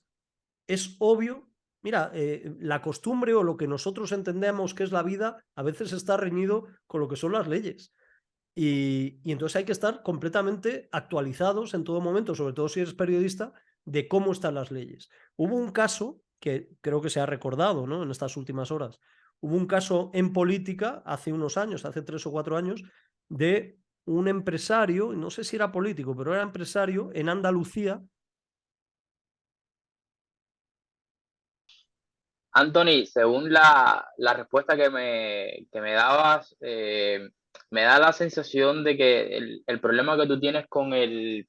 es obvio, mira, la costumbre o lo que nosotros entendemos que es la vida a veces está reñido con lo que son las leyes. Y entonces hay que estar completamente actualizados en todo momento, sobre todo si eres periodista, de cómo están las leyes. Hubo un caso que creo que se ha recordado, ¿no? En estas últimas horas. Hubo un caso en política hace unos años, hace 3 o 4 años, de un empresario, no sé si era político, pero era empresario en Andalucía. Anthony, según la respuesta que me dabas, me da la sensación de que el problema que tú tienes con el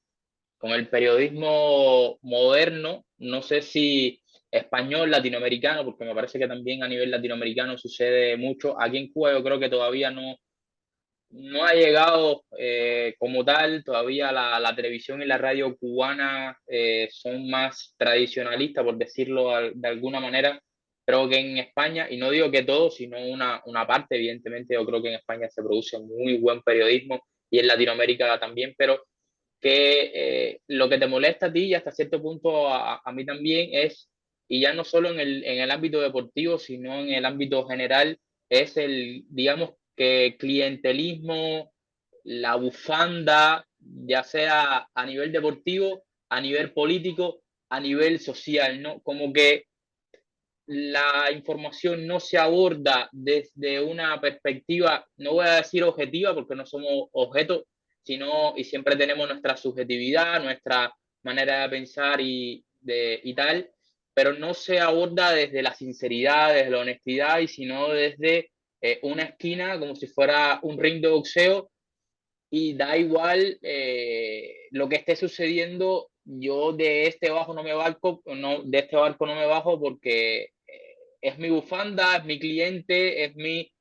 periodismo moderno, no sé si español, latinoamericano, porque me parece que también a nivel latinoamericano sucede mucho. Aquí en Cuba yo creo que todavía no ha llegado como tal, todavía la televisión y la radio cubana son más tradicionalistas, por decirlo de alguna manera. Creo que en España, y no digo que todo, sino una parte, evidentemente, yo creo que en España se produce muy buen periodismo y en Latinoamérica también, pero que lo que te molesta a ti y hasta cierto punto a mí también es, y ya no solo en el ámbito deportivo, sino en el ámbito general, es el, digamos, que clientelismo, la bufanda, ya sea a nivel deportivo, a nivel político, a nivel social, ¿no? Como que la información no se aborda desde una perspectiva, no voy a decir objetiva, porque no somos objetos, sino y siempre tenemos nuestra subjetividad, nuestra manera de pensar y tal, pero no se aborda desde la sinceridad, desde la honestidad, y sino desde una esquina como si fuera un ring de boxeo y da igual lo que esté sucediendo, yo de este barco no me barco, no, de este barco no me bajo porque es mi bufanda, es mi cliente, es mi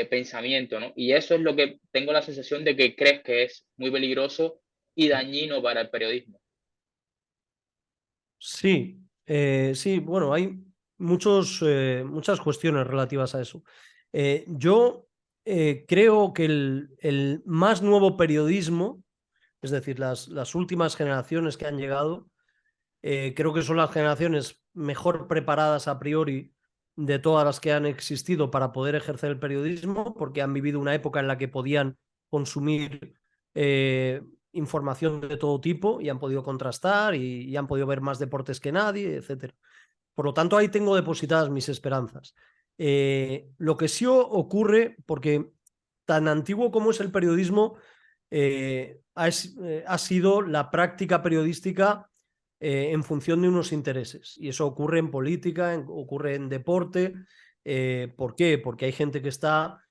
pensamiento, ¿no? Y eso es lo que tengo la sensación de que crees que es muy peligroso y dañino para el periodismo. Sí, sí, bueno, hay muchas cuestiones relativas a eso. Yo creo que el más nuevo periodismo, es decir, las últimas generaciones que han llegado, creo que son las generaciones mejor preparadas a priori de todas las que han existido para poder ejercer el periodismo, porque han vivido una época en la que podían consumir eh, información de todo tipo y han podido contrastar y han podido ver más deportes que nadie, etcétera. Por lo tanto, ahí tengo depositadas mis esperanzas. Lo que sí ocurre, porque tan antiguo como es el periodismo, ha sido la práctica periodística en función de unos intereses. Y eso ocurre en política, ocurre en deporte. ¿Por qué? Porque hay gente que está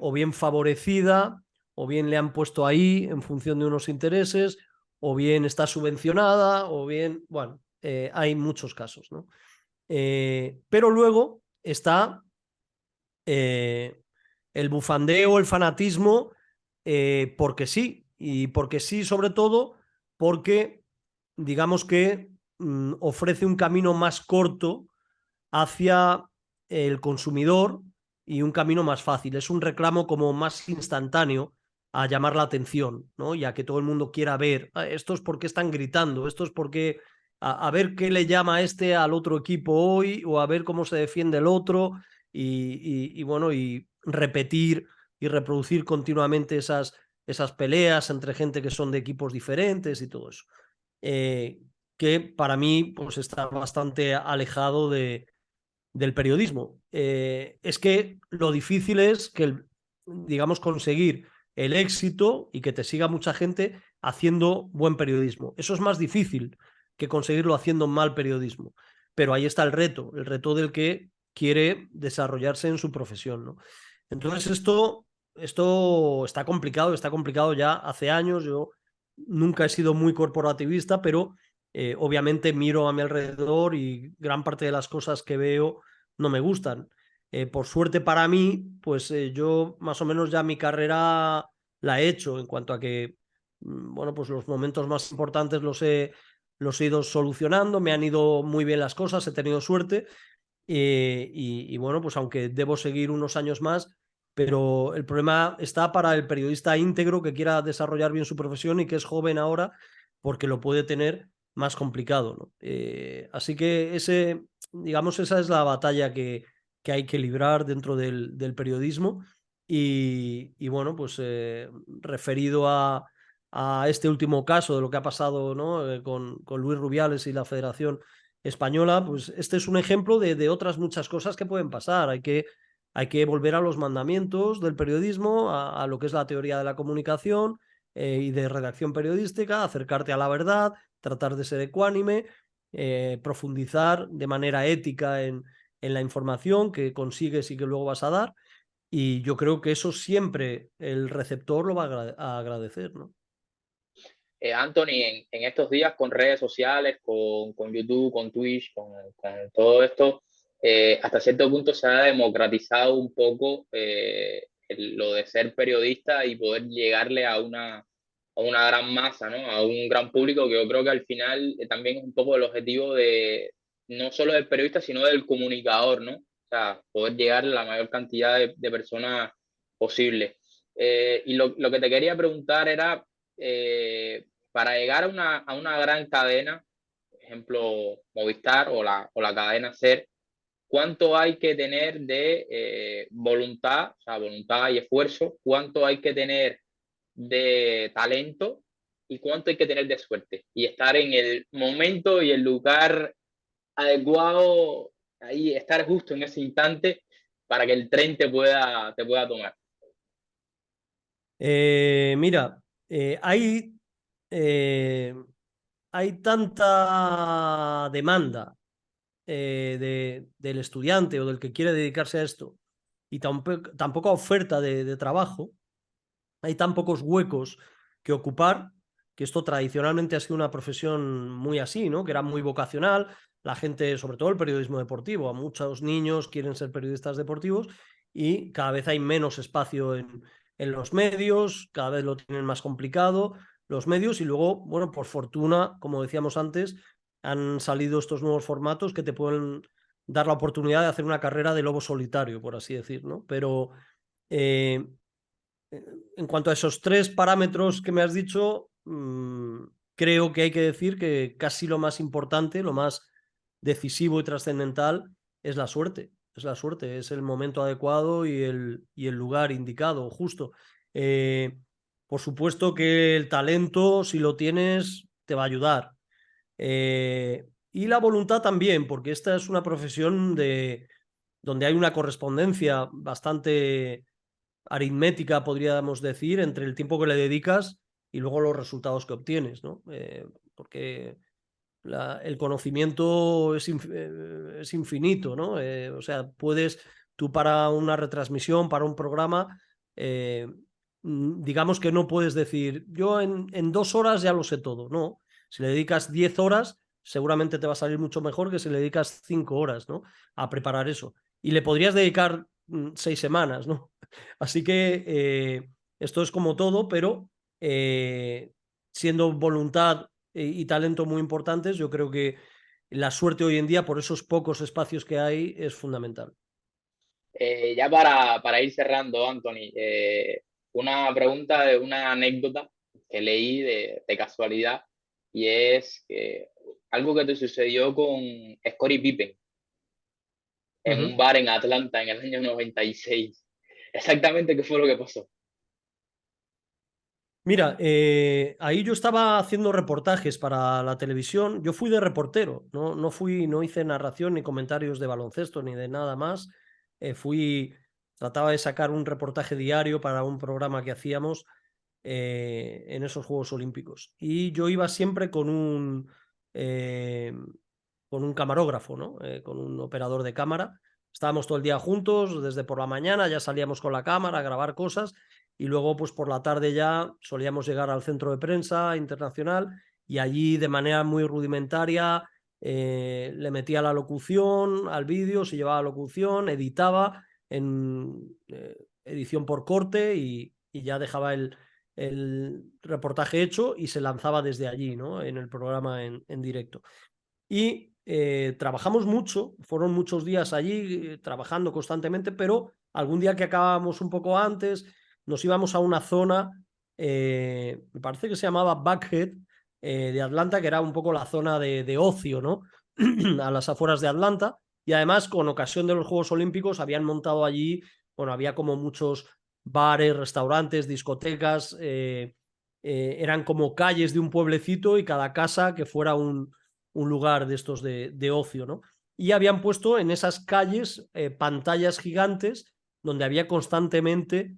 o bien favorecida, o bien le han puesto ahí en función de unos intereses, o bien está subvencionada, o bien, bueno, hay muchos casos, ¿no? Pero luego está eh, el bufandeo, el fanatismo, porque sí, y porque sí, sobre todo, porque digamos que ofrece un camino más corto hacia el consumidor y un camino más fácil. Es un reclamo como más instantáneo a llamar la atención, ¿no? Y a que todo el mundo quiera ver, "Ah, esto es porque están gritando, esto es porque a ver qué le llama este al otro equipo hoy o a ver cómo se defiende el otro y bueno, y repetir y reproducir continuamente esas peleas entre gente que son de equipos diferentes y todo eso. Eh, que para mí pues está bastante alejado del periodismo. Es que lo difícil es que, digamos, conseguir el éxito y que te siga mucha gente haciendo buen periodismo. Eso es más difícil que conseguirlo haciendo mal periodismo. Pero ahí está el reto del que quiere desarrollarse en su profesión, ¿no? Entonces esto está complicado ya hace años. Yo nunca he sido muy corporativista, pero obviamente miro a mi alrededor y gran parte de las cosas que veo no me gustan. Por suerte para mí, pues yo más o menos ya mi carrera la he hecho en cuanto a que, bueno, pues los momentos más importantes los he ido solucionando, me han ido muy bien las cosas, he tenido suerte y bueno, pues aunque debo seguir unos años más, pero el problema está para el periodista íntegro que quiera desarrollar bien su profesión y que es joven ahora, porque lo puede tener más complicado, ¿no? Así que digamos, esa es la batalla que hay que librar dentro del periodismo. Y bueno, pues referido a este último caso de lo que ha pasado, ¿no? Con Luis Rubiales y la Federación Española, pues este es un ejemplo de otras muchas cosas que pueden pasar. Hay que volver a los mandamientos del periodismo, a lo que es la teoría de la comunicación y de redacción periodística, acercarte a la verdad, tratar de ser ecuánime, profundizar de manera ética en la información que consigues y que luego vas a dar. Y yo creo que eso siempre el receptor lo va a agradecer, ¿no? Anthony, en estos días con redes sociales, con YouTube, con Twitch, con todo esto, hasta cierto punto se ha democratizado un poco lo de ser periodista y poder llegarle a una gran masa, ¿no? A un gran público, que yo creo que al final también es un poco el objetivo de no solo del periodista, sino del comunicador, ¿no? O sea, poder llegar a la mayor cantidad de personas posible. Y lo que te quería preguntar era, para llegar a una gran cadena, por ejemplo, Movistar o la cadena SER, ¿cuánto hay que tener de voluntad, o sea, voluntad y esfuerzo? ¿Cuánto hay que tener de talento? ¿Y cuánto hay que tener de suerte? Y estar en el momento y el lugar adecuado, ahí estar justo en ese instante para que el tren te pueda tomar. Mira, eh, hay tanta demanda del estudiante o del que quiere dedicarse a esto y tan poca oferta de trabajo, hay tan pocos huecos que ocupar, que esto tradicionalmente ha sido una profesión muy así, ¿no? Que era muy vocacional, la gente, sobre todo el periodismo deportivo, a muchos niños quieren ser periodistas deportivos y cada vez hay menos espacio en los medios, cada vez lo tienen más complicado los medios y luego, bueno, por fortuna, como decíamos antes, han salido estos nuevos formatos que te pueden dar la oportunidad de hacer una carrera de lobo solitario, por así decir, ¿no? Pero eh, en cuanto a esos tres parámetros que me has dicho, creo que hay que decir que casi lo más importante, lo más decisivo y trascendental es la suerte. Es la suerte, es el momento adecuado y el lugar indicado, justo. Eh, por supuesto que el talento, si lo tienes, te va a ayudar. Y la voluntad también, porque esta es una profesión donde hay una correspondencia bastante aritmética, podríamos decir, entre el tiempo que le dedicas y luego los resultados que obtienes, ¿no? Porque el conocimiento es infinito, ¿no? O sea, puedes tú para una retransmisión, para un programa, digamos que no puedes decir, yo en 2 horas ya lo sé todo, no. Si le dedicas 10 horas, seguramente te va a salir mucho mejor que si le dedicas 5 horas, ¿no? A preparar eso. Y le podrías dedicar 6 semanas, ¿no? Así que esto es como todo, pero siendo voluntad y talento muy importantes, yo creo que la suerte hoy en día, por esos pocos espacios que hay, es fundamental. Ya para ir cerrando, Anthony, una pregunta de una anécdota que leí de casualidad y es algo que te sucedió con Scottie Pippen Uh en un -huh. bar en Atlanta en el año 96. Exactamente qué fue lo que pasó. Mira, ahí yo estaba haciendo reportajes para la televisión. Yo fui de reportero, no hice narración ni comentarios de baloncesto ni de nada más. Trataba de sacar un reportaje diario para un programa que hacíamos en esos Juegos Olímpicos. Y yo iba siempre con un camarógrafo, ¿no? Con un operador de cámara. Estábamos todo el día juntos, desde por la mañana ya salíamos con la cámara a grabar cosas y luego pues por la tarde ya solíamos llegar al centro de prensa internacional y allí de manera muy rudimentaria le metía la locución al vídeo, se llevaba la locución, editaba en edición por corte y ya dejaba el reportaje hecho y se lanzaba desde allí, ¿no? En el programa en directo. Y trabajamos mucho, fueron muchos días allí trabajando constantemente, pero algún día que acabábamos un poco antes, nos íbamos a una zona, me parece que se llamaba Buckhead, de Atlanta, que era un poco la zona de ocio, ¿no? A las afueras de Atlanta. Y además, con ocasión de los Juegos Olímpicos, habían montado allí, bueno, había como muchos bares, restaurantes, discotecas, eran como calles de un pueblecito y cada casa que fuera un lugar de estos de ocio, ¿no? Y habían puesto en esas calles pantallas gigantes donde había constantemente,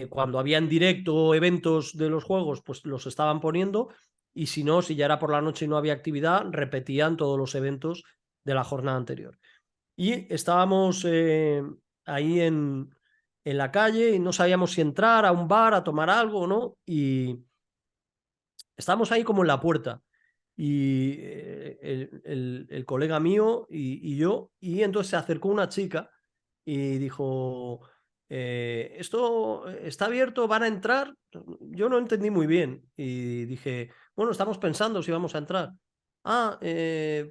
cuando había en directo eventos de los juegos, pues los estaban poniendo y si no, si ya era por la noche y no había actividad, repetían todos los eventos de la jornada anterior. Y estábamos ahí en la calle y no sabíamos si entrar a un bar a tomar algo o no. Y estábamos ahí como en la puerta y el colega mío y yo, y entonces se acercó una chica y dijo, ¿esto está abierto? ¿Van a entrar? Yo no entendí muy bien y dije, bueno, estamos pensando si vamos a entrar. Ah,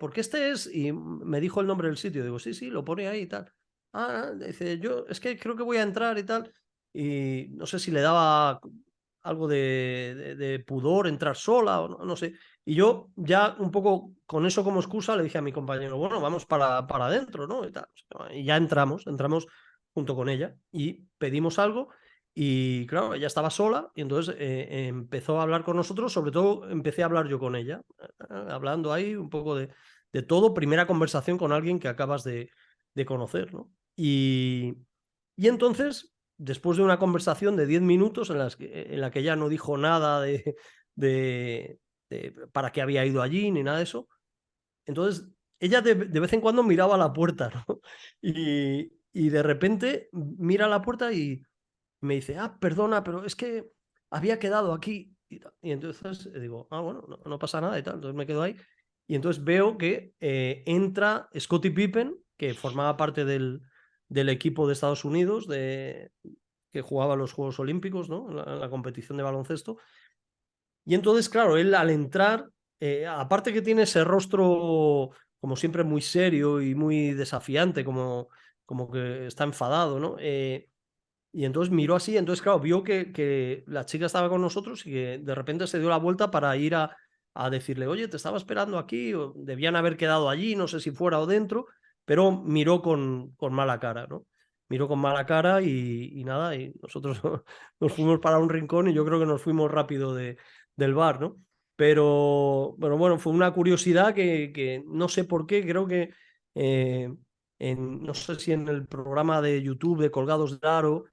porque este es, y me dijo el nombre del sitio, digo, sí, sí, lo pone ahí y tal. Ah, dice, yo es que creo que voy a entrar y tal, y no sé si le daba algo de pudor entrar sola o no sé. Y yo ya un poco con eso como excusa le dije a mi compañero, bueno, vamos para adentro, ¿no? Y, tal. Y ya entramos junto con ella y pedimos algo y claro, ella estaba sola y entonces empezó a hablar con nosotros, sobre todo empecé a hablar yo con ella, hablando ahí un poco de todo, primera conversación con alguien que acabas de conocer, ¿no? Y entonces, después de una conversación de 10 minutos en la que ella no dijo nada de para qué había ido allí ni nada de eso, entonces ella de vez en cuando miraba a la puerta, ¿no? Y de repente mira a la puerta y me dice, ah, perdona, pero es que había quedado aquí. Y entonces digo, ah, bueno, no, no pasa nada y tal. Entonces me quedo ahí. Y entonces veo que entra Scottie Pippen, que formaba parte del equipo de Estados Unidos, que jugaba los Juegos Olímpicos, ¿no? La competición de baloncesto. Y entonces, claro, él al entrar, aparte que tiene ese rostro como siempre muy serio y muy desafiante, como que está enfadado, ¿no? Y entonces miró así, entonces, claro, vio que la chica estaba con nosotros y que de repente se dio la vuelta para ir a decirle, oye, te estaba esperando aquí, o debían haber quedado allí, no sé si fuera o dentro, pero miró con mala cara, ¿no? Miró con mala cara y nada, y nosotros nos fuimos para un rincón y yo creo que nos fuimos rápido del bar, ¿no? Pero bueno, fue una curiosidad que no sé por qué, creo que eh, no sé si en el programa de YouTube de Colgados de Aro,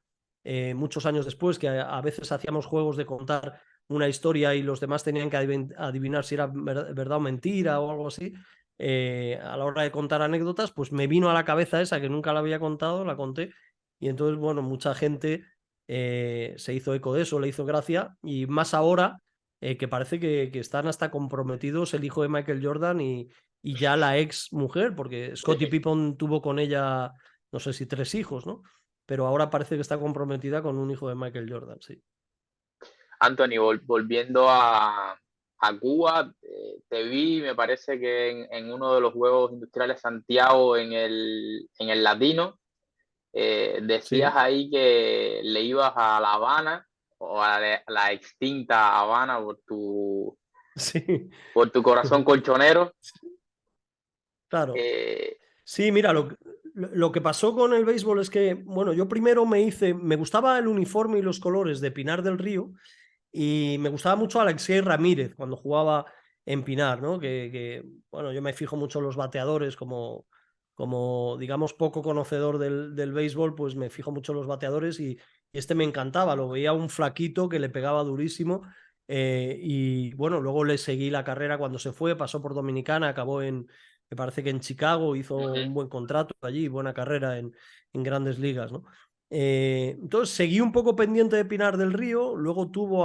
muchos años después, que a veces hacíamos juegos de contar una historia y los demás tenían que adivinar si era verdad o mentira o algo así. A la hora de contar anécdotas, pues me vino a la cabeza esa que nunca la había contado, la conté. Y entonces, bueno, mucha gente se hizo eco de eso, le hizo gracia. Y más ahora, que parece que están hasta comprometidos el hijo de Michael Jordan y ya la ex mujer, porque Scottie Pippen tuvo con ella, no sé si 3 hijos, ¿no? Pero ahora parece que está comprometida con un hijo de Michael Jordan, sí. Anthony, volviendo a Cuba, te vi, me parece que en uno de los Juegos Industriales Santiago en el Latino, decías Sí, ahí que le ibas a La Habana o a la extinta Habana sí, por tu corazón colchonero. claro. Eh, Sí, mira, lo que pasó con el béisbol es que, bueno, yo primero me gustaba el uniforme y los colores de Pinar del Río. Y me gustaba mucho Alexei Ramírez cuando jugaba en Pinar, ¿no? Bueno, yo me fijo mucho en los bateadores, como digamos, poco conocedor del béisbol, pues me fijo mucho en los bateadores y este me encantaba, lo veía un flaquito que le pegaba durísimo. Y bueno, luego le seguí la carrera cuando se fue, pasó por Dominicana, acabó me parece que en Chicago, hizo un buen contrato allí, buena carrera en grandes ligas, ¿no? Entonces seguí un poco pendiente de Pinar del Río, luego tuvo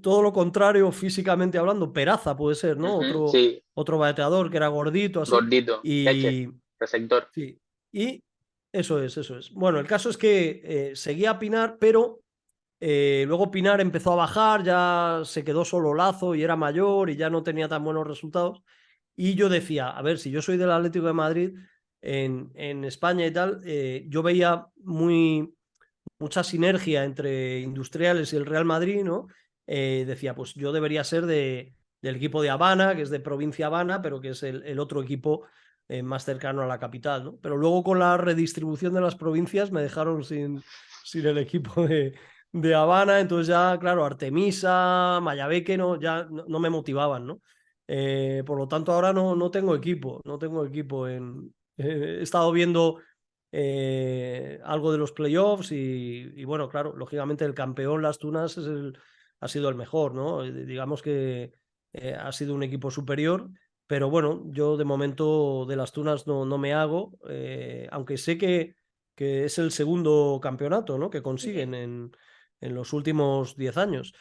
todo lo contrario físicamente hablando, Peraza puede ser, ¿no? sí, Otro bateador que era gordito así, gordito, catcher, y receptor. sí, y eso es, eso es. Bueno, el caso es que seguía a Pinar, pero luego Pinar empezó a bajar, ya se quedó solo Lazo y era mayor y ya no tenía tan buenos resultados. Y yo decía, a ver, si yo soy del Atlético de Madrid en España y tal, yo veía mucha sinergia entre Industriales y el Real Madrid, ¿no? Decía, pues yo debería ser del equipo de Habana, que es de provincia Habana, pero que es el otro equipo más cercano a la capital, ¿no? Pero luego con la redistribución de las provincias me dejaron sin el equipo de Habana, entonces ya, claro, Artemisa, Mayabeque, no, ya no me motivaban, ¿no? Por lo tanto, ahora no tengo equipo, no tengo equipo he estado viendo algo de los playoffs y bueno, claro, lógicamente el campeón Las Tunas ha sido el mejor, ¿no? Digamos que ha sido un equipo superior, pero bueno, yo de momento de Las Tunas no me hago, aunque sé que es el segundo campeonato, ¿no? Que consiguen en los últimos 10 años.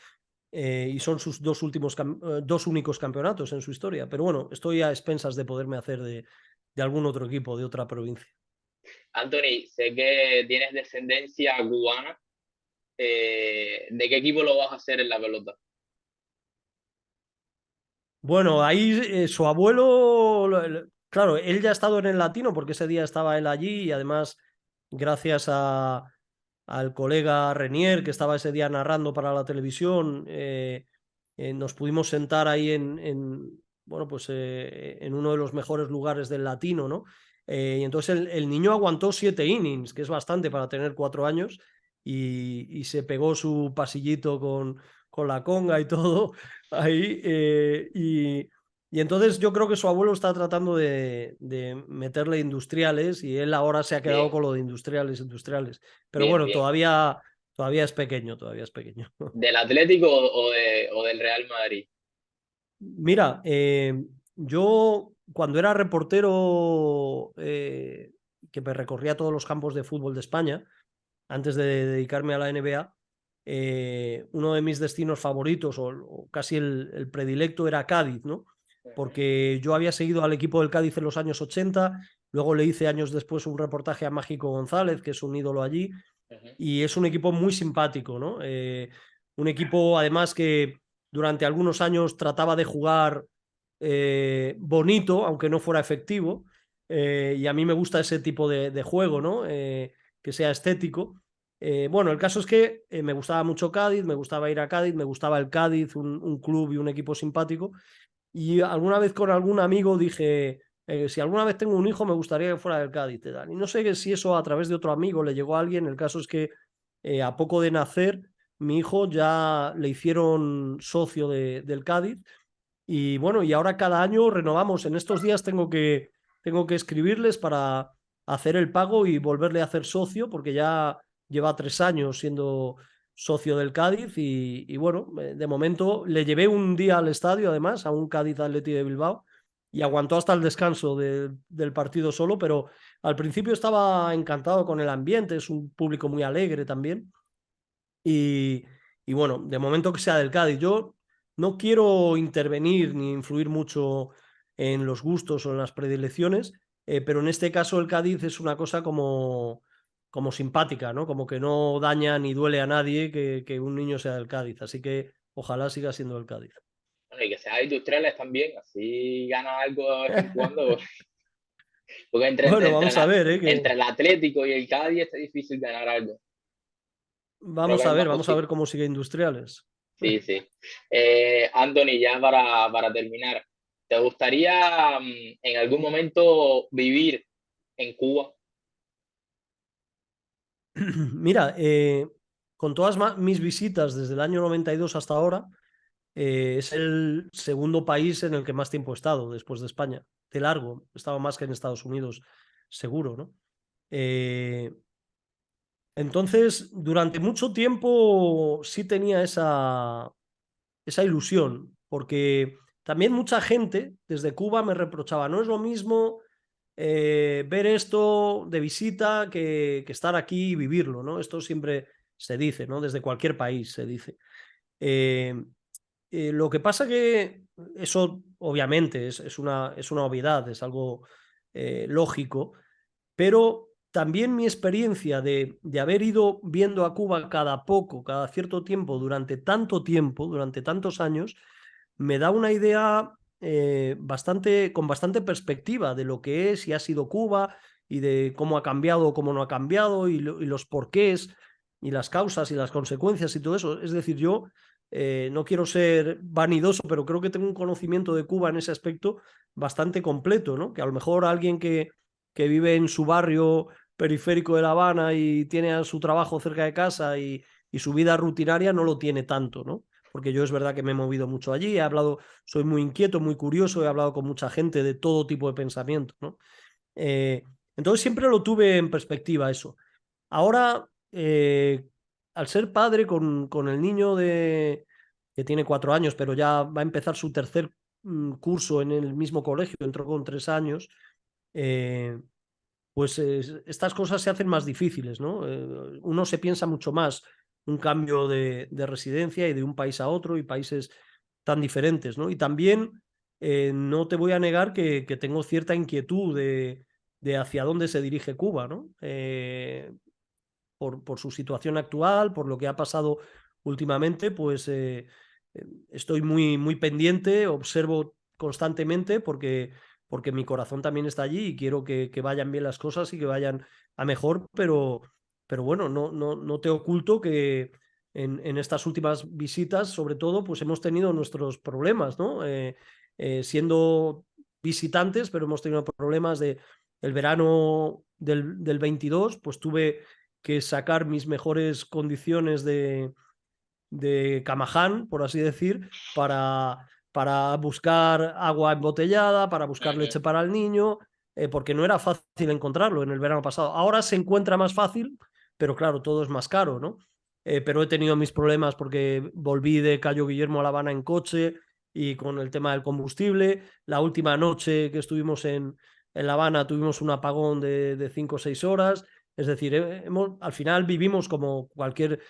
Y son sus dos únicos campeonatos en su historia. Pero bueno, estoy a expensas de poderme hacer de algún otro equipo de otra provincia. Anthony, sé que tienes descendencia cubana. ¿De qué equipo lo vas a hacer en la pelota? Bueno, ahí su abuelo, claro, él ya ha estado en el Latino porque ese día estaba él allí y además gracias al colega Renier que estaba ese día narrando para la televisión, nos pudimos sentar ahí bueno, pues, en uno de los mejores lugares del Latino, ¿no? Y entonces el niño aguantó 7 innings, que es bastante para tener 4 años, y se pegó su pasillito con la conga y todo ahí. Y entonces yo creo que su abuelo está tratando de meterle industriales y él ahora se ha quedado Bien, con lo de industriales. Pero bien, bueno, bien. todavía es pequeño, todavía es pequeño. ¿Del Atlético o del Real Madrid? Mira, yo cuando era reportero que me recorría todos los campos de fútbol de España, antes de dedicarme a la NBA, uno de mis destinos favoritos o casi el predilecto era Cádiz, ¿no? Ujú, Porque yo había seguido al equipo del Cádiz en los años 80, luego le hice años después un reportaje a Mágico González, que es un ídolo allí, ujú, y es un equipo muy simpático, ¿no? Un equipo además que durante algunos años trataba de jugar bonito, aunque no fuera efectivo, y a mí me gusta ese tipo de juego, ¿no? Que sea estético. Bueno, el caso es que me gustaba mucho Cádiz, me gustaba ir a Cádiz, me gustaba el Cádiz, un club y un equipo simpático, y alguna vez con algún amigo dije, si alguna vez tengo un hijo, me gustaría que fuera del Cádiz. Y no sé si eso a través de otro amigo le llegó a alguien. El caso es que a poco de nacer, mi hijo ya le hicieron socio del Cádiz. Y bueno, y ahora cada año renovamos. En estos días tengo que escribirles para hacer el pago y volverle a hacer socio, porque ya lleva 3 años siendo socio del Cádiz. Y bueno, de momento le llevé un día al estadio, además, a un Cádiz Atleti de Bilbao, y aguantó hasta el descanso del partido solo, pero al principio estaba encantado con el ambiente, es un público muy alegre también. Y, y bueno, de momento que sea del Cádiz. Yo no quiero intervenir ni influir mucho en los gustos o en las predilecciones, pero en este caso el Cádiz es una cosa como simpática, ¿no? Como que no daña ni duele a nadie que un niño sea del Cádiz. Así que ojalá siga siendo del Cádiz. bueno, y que sean industriales también, así ganas algo de vez en cuando, porque Bueno, vamos a ver, entre el Atlético y el Cádiz está difícil ganar algo. Creo que hay más vamos a ver posibles. cómo sigue Industriales. Sí, sí. Anthony, ya para terminar, ¿te gustaría en algún momento vivir en Cuba? Mira, con todas mis visitas desde el año 92 hasta ahora, es el segundo país en el que más tiempo he estado después de España. De largo, he estado más que en Estados Unidos, seguro, ¿no? Eh, entonces, durante mucho tiempo sí tenía esa ilusión, porque también mucha gente desde Cuba me reprochaba, no es lo mismo ver esto de visita que estar aquí y vivirlo, ¿no? Esto siempre se dice, ¿no? Desde cualquier país se dice. Eh, lo que pasa que eso obviamente es una obviedad, es algo lógico, pero también mi experiencia de haber ido viendo a Cuba cada poco, cada cierto tiempo, durante tantos años, me da una idea con bastante perspectiva de lo que es y ha sido Cuba y de cómo ha cambiado o cómo no ha cambiado y los porqués y las causas y las consecuencias y todo eso. Es decir, yo no quiero ser vanidoso, pero creo que tengo un conocimiento de Cuba en ese aspecto bastante completo, ¿no? Que a lo mejor alguien que vive en su barrio periférico de La Habana y tiene a su trabajo cerca de casa y su vida rutinaria no lo tiene tanto, ¿no? Porque yo es verdad que me he movido mucho allí, he hablado, soy muy inquieto, muy curioso, he hablado con mucha gente de todo tipo de pensamiento, ¿no? Eh, entonces siempre lo tuve en perspectiva eso. Ahora, al ser padre con el niño que tiene 4 años, pero ya va a empezar su tercer curso en el mismo colegio, entró con 3 años, eh, pues estas cosas se hacen más difíciles, ¿no? Uno se piensa mucho más un cambio de residencia y de un país a otro y países tan diferentes, ¿no? Y también no te voy a negar que tengo cierta inquietud de hacia dónde se dirige Cuba, ¿no? Por su situación actual, por lo que ha pasado últimamente, pues estoy muy, muy pendiente, observo constantemente porque mi corazón también está allí y quiero que vayan bien las cosas y que vayan a mejor, pero bueno, no te oculto que en estas últimas visitas, sobre todo, pues hemos tenido nuestros problemas, ¿no? Siendo visitantes, pero hemos tenido problemas de el verano del 22, pues tuve que sacar mis mejores condiciones de Camaján, por así decir, para buscar agua embotellada, para buscar Ujú. leche para el niño, porque no era fácil encontrarlo en el verano pasado. Ahora se encuentra más fácil, pero claro, todo es más caro, ¿no? Pero he tenido mis problemas porque volví de Cayo Guillermo a La Habana en coche y con el tema del combustible. La última noche que estuvimos en La Habana tuvimos un apagón de 5 o 6 horas. Es decir, al final vivimos como cualquier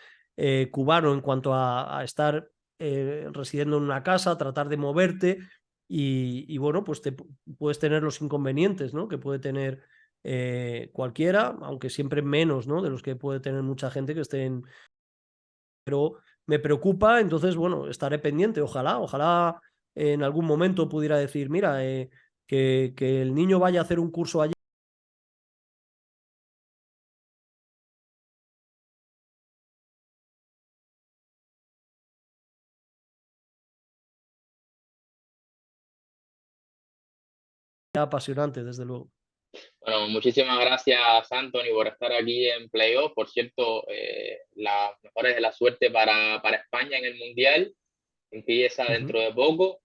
cubano en cuanto a estar residiendo en una casa, tratar de moverte y bueno, pues puedes tener los inconvenientes, ¿no? Que puede tener cualquiera, aunque siempre menos, ¿no? De los que puede tener mucha gente que esté en... Pero me preocupa, entonces, bueno, estaré pendiente. Ojalá en algún momento pudiera decir, mira, que el niño vaya a hacer un curso allí apasionante, desde luego. Bueno, muchísimas gracias, Anthony, por estar aquí en Playoff. Por cierto, las mejores de la suerte para España en el Mundial. Empieza Uh -huh. dentro de poco.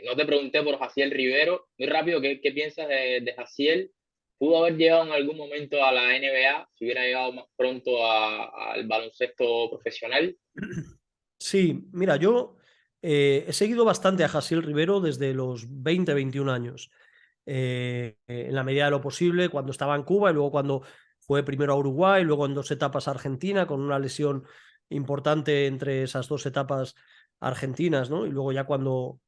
No te pregunté por Jaciel Rivero. Muy rápido, ¿qué piensas de Jaciel? ¿Pudo haber llegado en algún momento a la NBA si hubiera llegado más pronto al baloncesto profesional? Sí, mira, yo he seguido bastante a Jaciel Rivero desde los 20, 21 años. En la medida de lo posible, cuando estaba en Cuba y luego cuando fue primero a Uruguay, luego en 2 etapas a Argentina, con una lesión importante entre esas 2 etapas argentinas, ¿no? Y luego ya cuando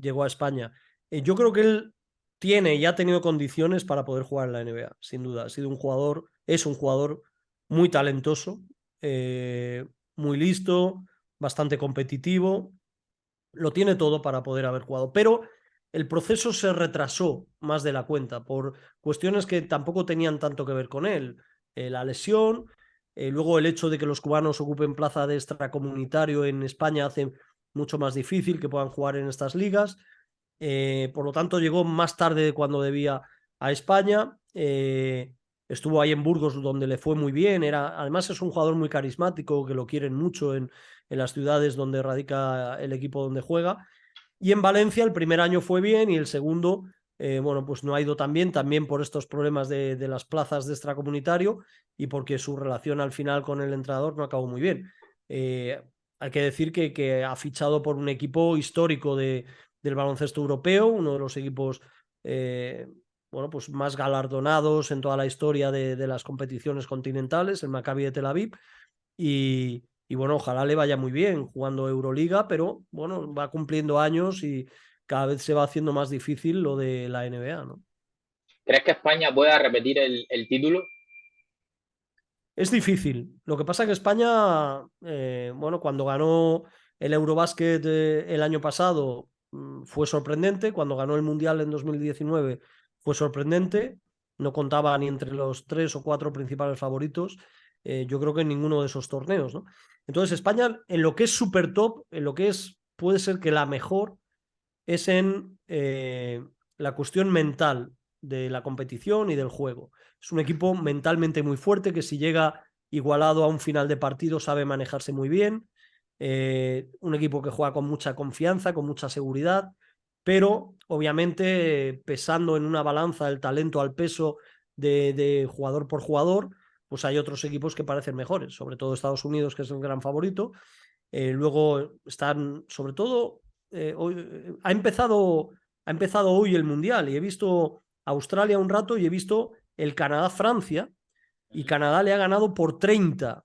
llegó a España. Yo creo que él tiene y ha tenido condiciones para poder jugar en la NBA, sin duda. Ha sido un jugador, es un jugador muy talentoso, muy listo, bastante competitivo, lo tiene todo para poder haber jugado, pero el proceso se retrasó más de la cuenta por cuestiones que tampoco tenían tanto que ver con él. La lesión, luego el hecho de que los cubanos ocupen plaza de extracomunitario en España hace mucho más difícil que puedan jugar en estas ligas. Por lo tanto, llegó más tarde de cuando debía a España. Estuvo ahí en Burgos, donde le fue muy bien. Además, es un jugador muy carismático, que lo quieren mucho en las ciudades donde radica el equipo donde juega. Y en Valencia el primer año fue bien y el segundo, bueno, pues no ha ido tan bien, también por estos problemas de las plazas de extracomunitario y porque su relación al final con el entrenador no acabó muy bien. Hay que decir que ha fichado por un equipo histórico del baloncesto europeo, uno de los equipos bueno, pues más galardonados en toda la historia de las competiciones continentales, el Maccabi de Tel Aviv, y bueno, ojalá le vaya muy bien jugando Euroliga, pero bueno, va cumpliendo años y cada vez se va haciendo más difícil lo de la NBA, ¿no? ¿Crees que España pueda repetir el título? Es difícil. Lo que pasa es que España, bueno, cuando ganó el Eurobásquet el año pasado fue sorprendente, cuando ganó el Mundial en 2019 fue sorprendente, no contaba ni entre los 3 o 4 principales favoritos, yo creo que en ninguno de esos torneos, ¿no? Entonces España, en lo que es super top, en lo que es, puede ser que la mejor, es en la cuestión mental de la competición y del juego. Es un equipo mentalmente muy fuerte que si llega igualado a un final de partido sabe manejarse muy bien. Un equipo que juega con mucha confianza, con mucha seguridad, pero obviamente pesando en una balanza el talento al peso de jugador por jugador, pues hay otros equipos que parecen mejores, sobre todo Estados Unidos, que es el gran favorito. Luego están, sobre todo, hoy, ha empezado hoy el Mundial y he visto Australia un rato y he visto el Canadá-Francia y Canadá le ha ganado por 30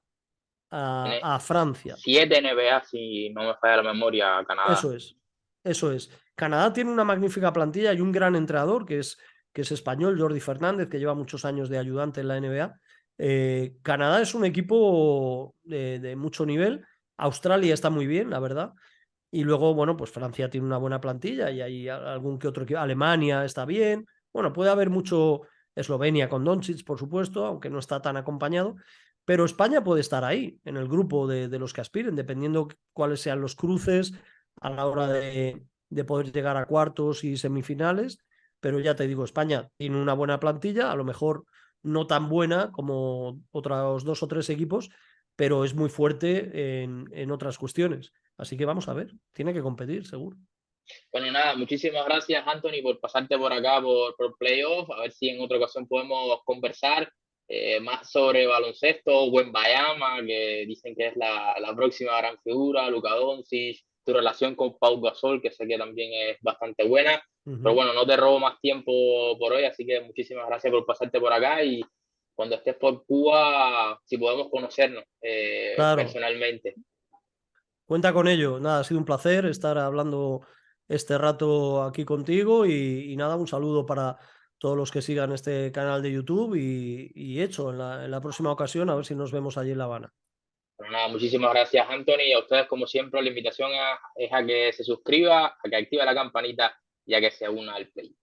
Tiene a Francia. 7 NBA, si no me falla la memoria, Canadá. Eso es, eso es. Canadá tiene una magnífica plantilla y un gran entrenador que es español, Jordi Fernández, que lleva muchos años de ayudante en la NBA. Canadá es un equipo de mucho nivel. Australia está muy bien, la verdad. Y luego, bueno, pues Francia tiene una buena plantilla y hay algún que otro equipo. Alemania está bien. Bueno, puede haber mucho. Eslovenia con Doncic, por supuesto, aunque no está tan acompañado. Pero España puede estar ahí, en el grupo de los que aspiren, dependiendo cuáles sean los cruces a la hora de poder llegar a cuartos y semifinales. Pero ya te digo, España tiene una buena plantilla, a lo mejor no tan buena como otros 2 o 3 equipos, pero es muy fuerte en otras cuestiones. Así que vamos a ver, tiene que competir, seguro. Bueno, nada, muchísimas gracias, Anthony, por pasarte por acá por Playoff. A ver si en otra ocasión podemos conversar más sobre baloncesto, Wembayama, que dicen que es la próxima gran figura, Luka Doncic, tu relación con Pau Gasol, que sé que también es bastante buena. Pero Ujú. bueno, no te robo más tiempo por hoy, así que muchísimas gracias por pasarte por acá y cuando estés por Cuba, si podemos conocernos Claro, personalmente. cuenta con ello. Nada, ha sido un placer estar hablando este rato aquí contigo y nada, un saludo para todos los que sigan este canal de YouTube y hecho, en la próxima ocasión a ver si nos vemos allí en La Habana. Pero nada, muchísimas gracias, Anthony, y a ustedes, como siempre, la invitación es a que se suscriba, a que active la campanita y a que se una al play.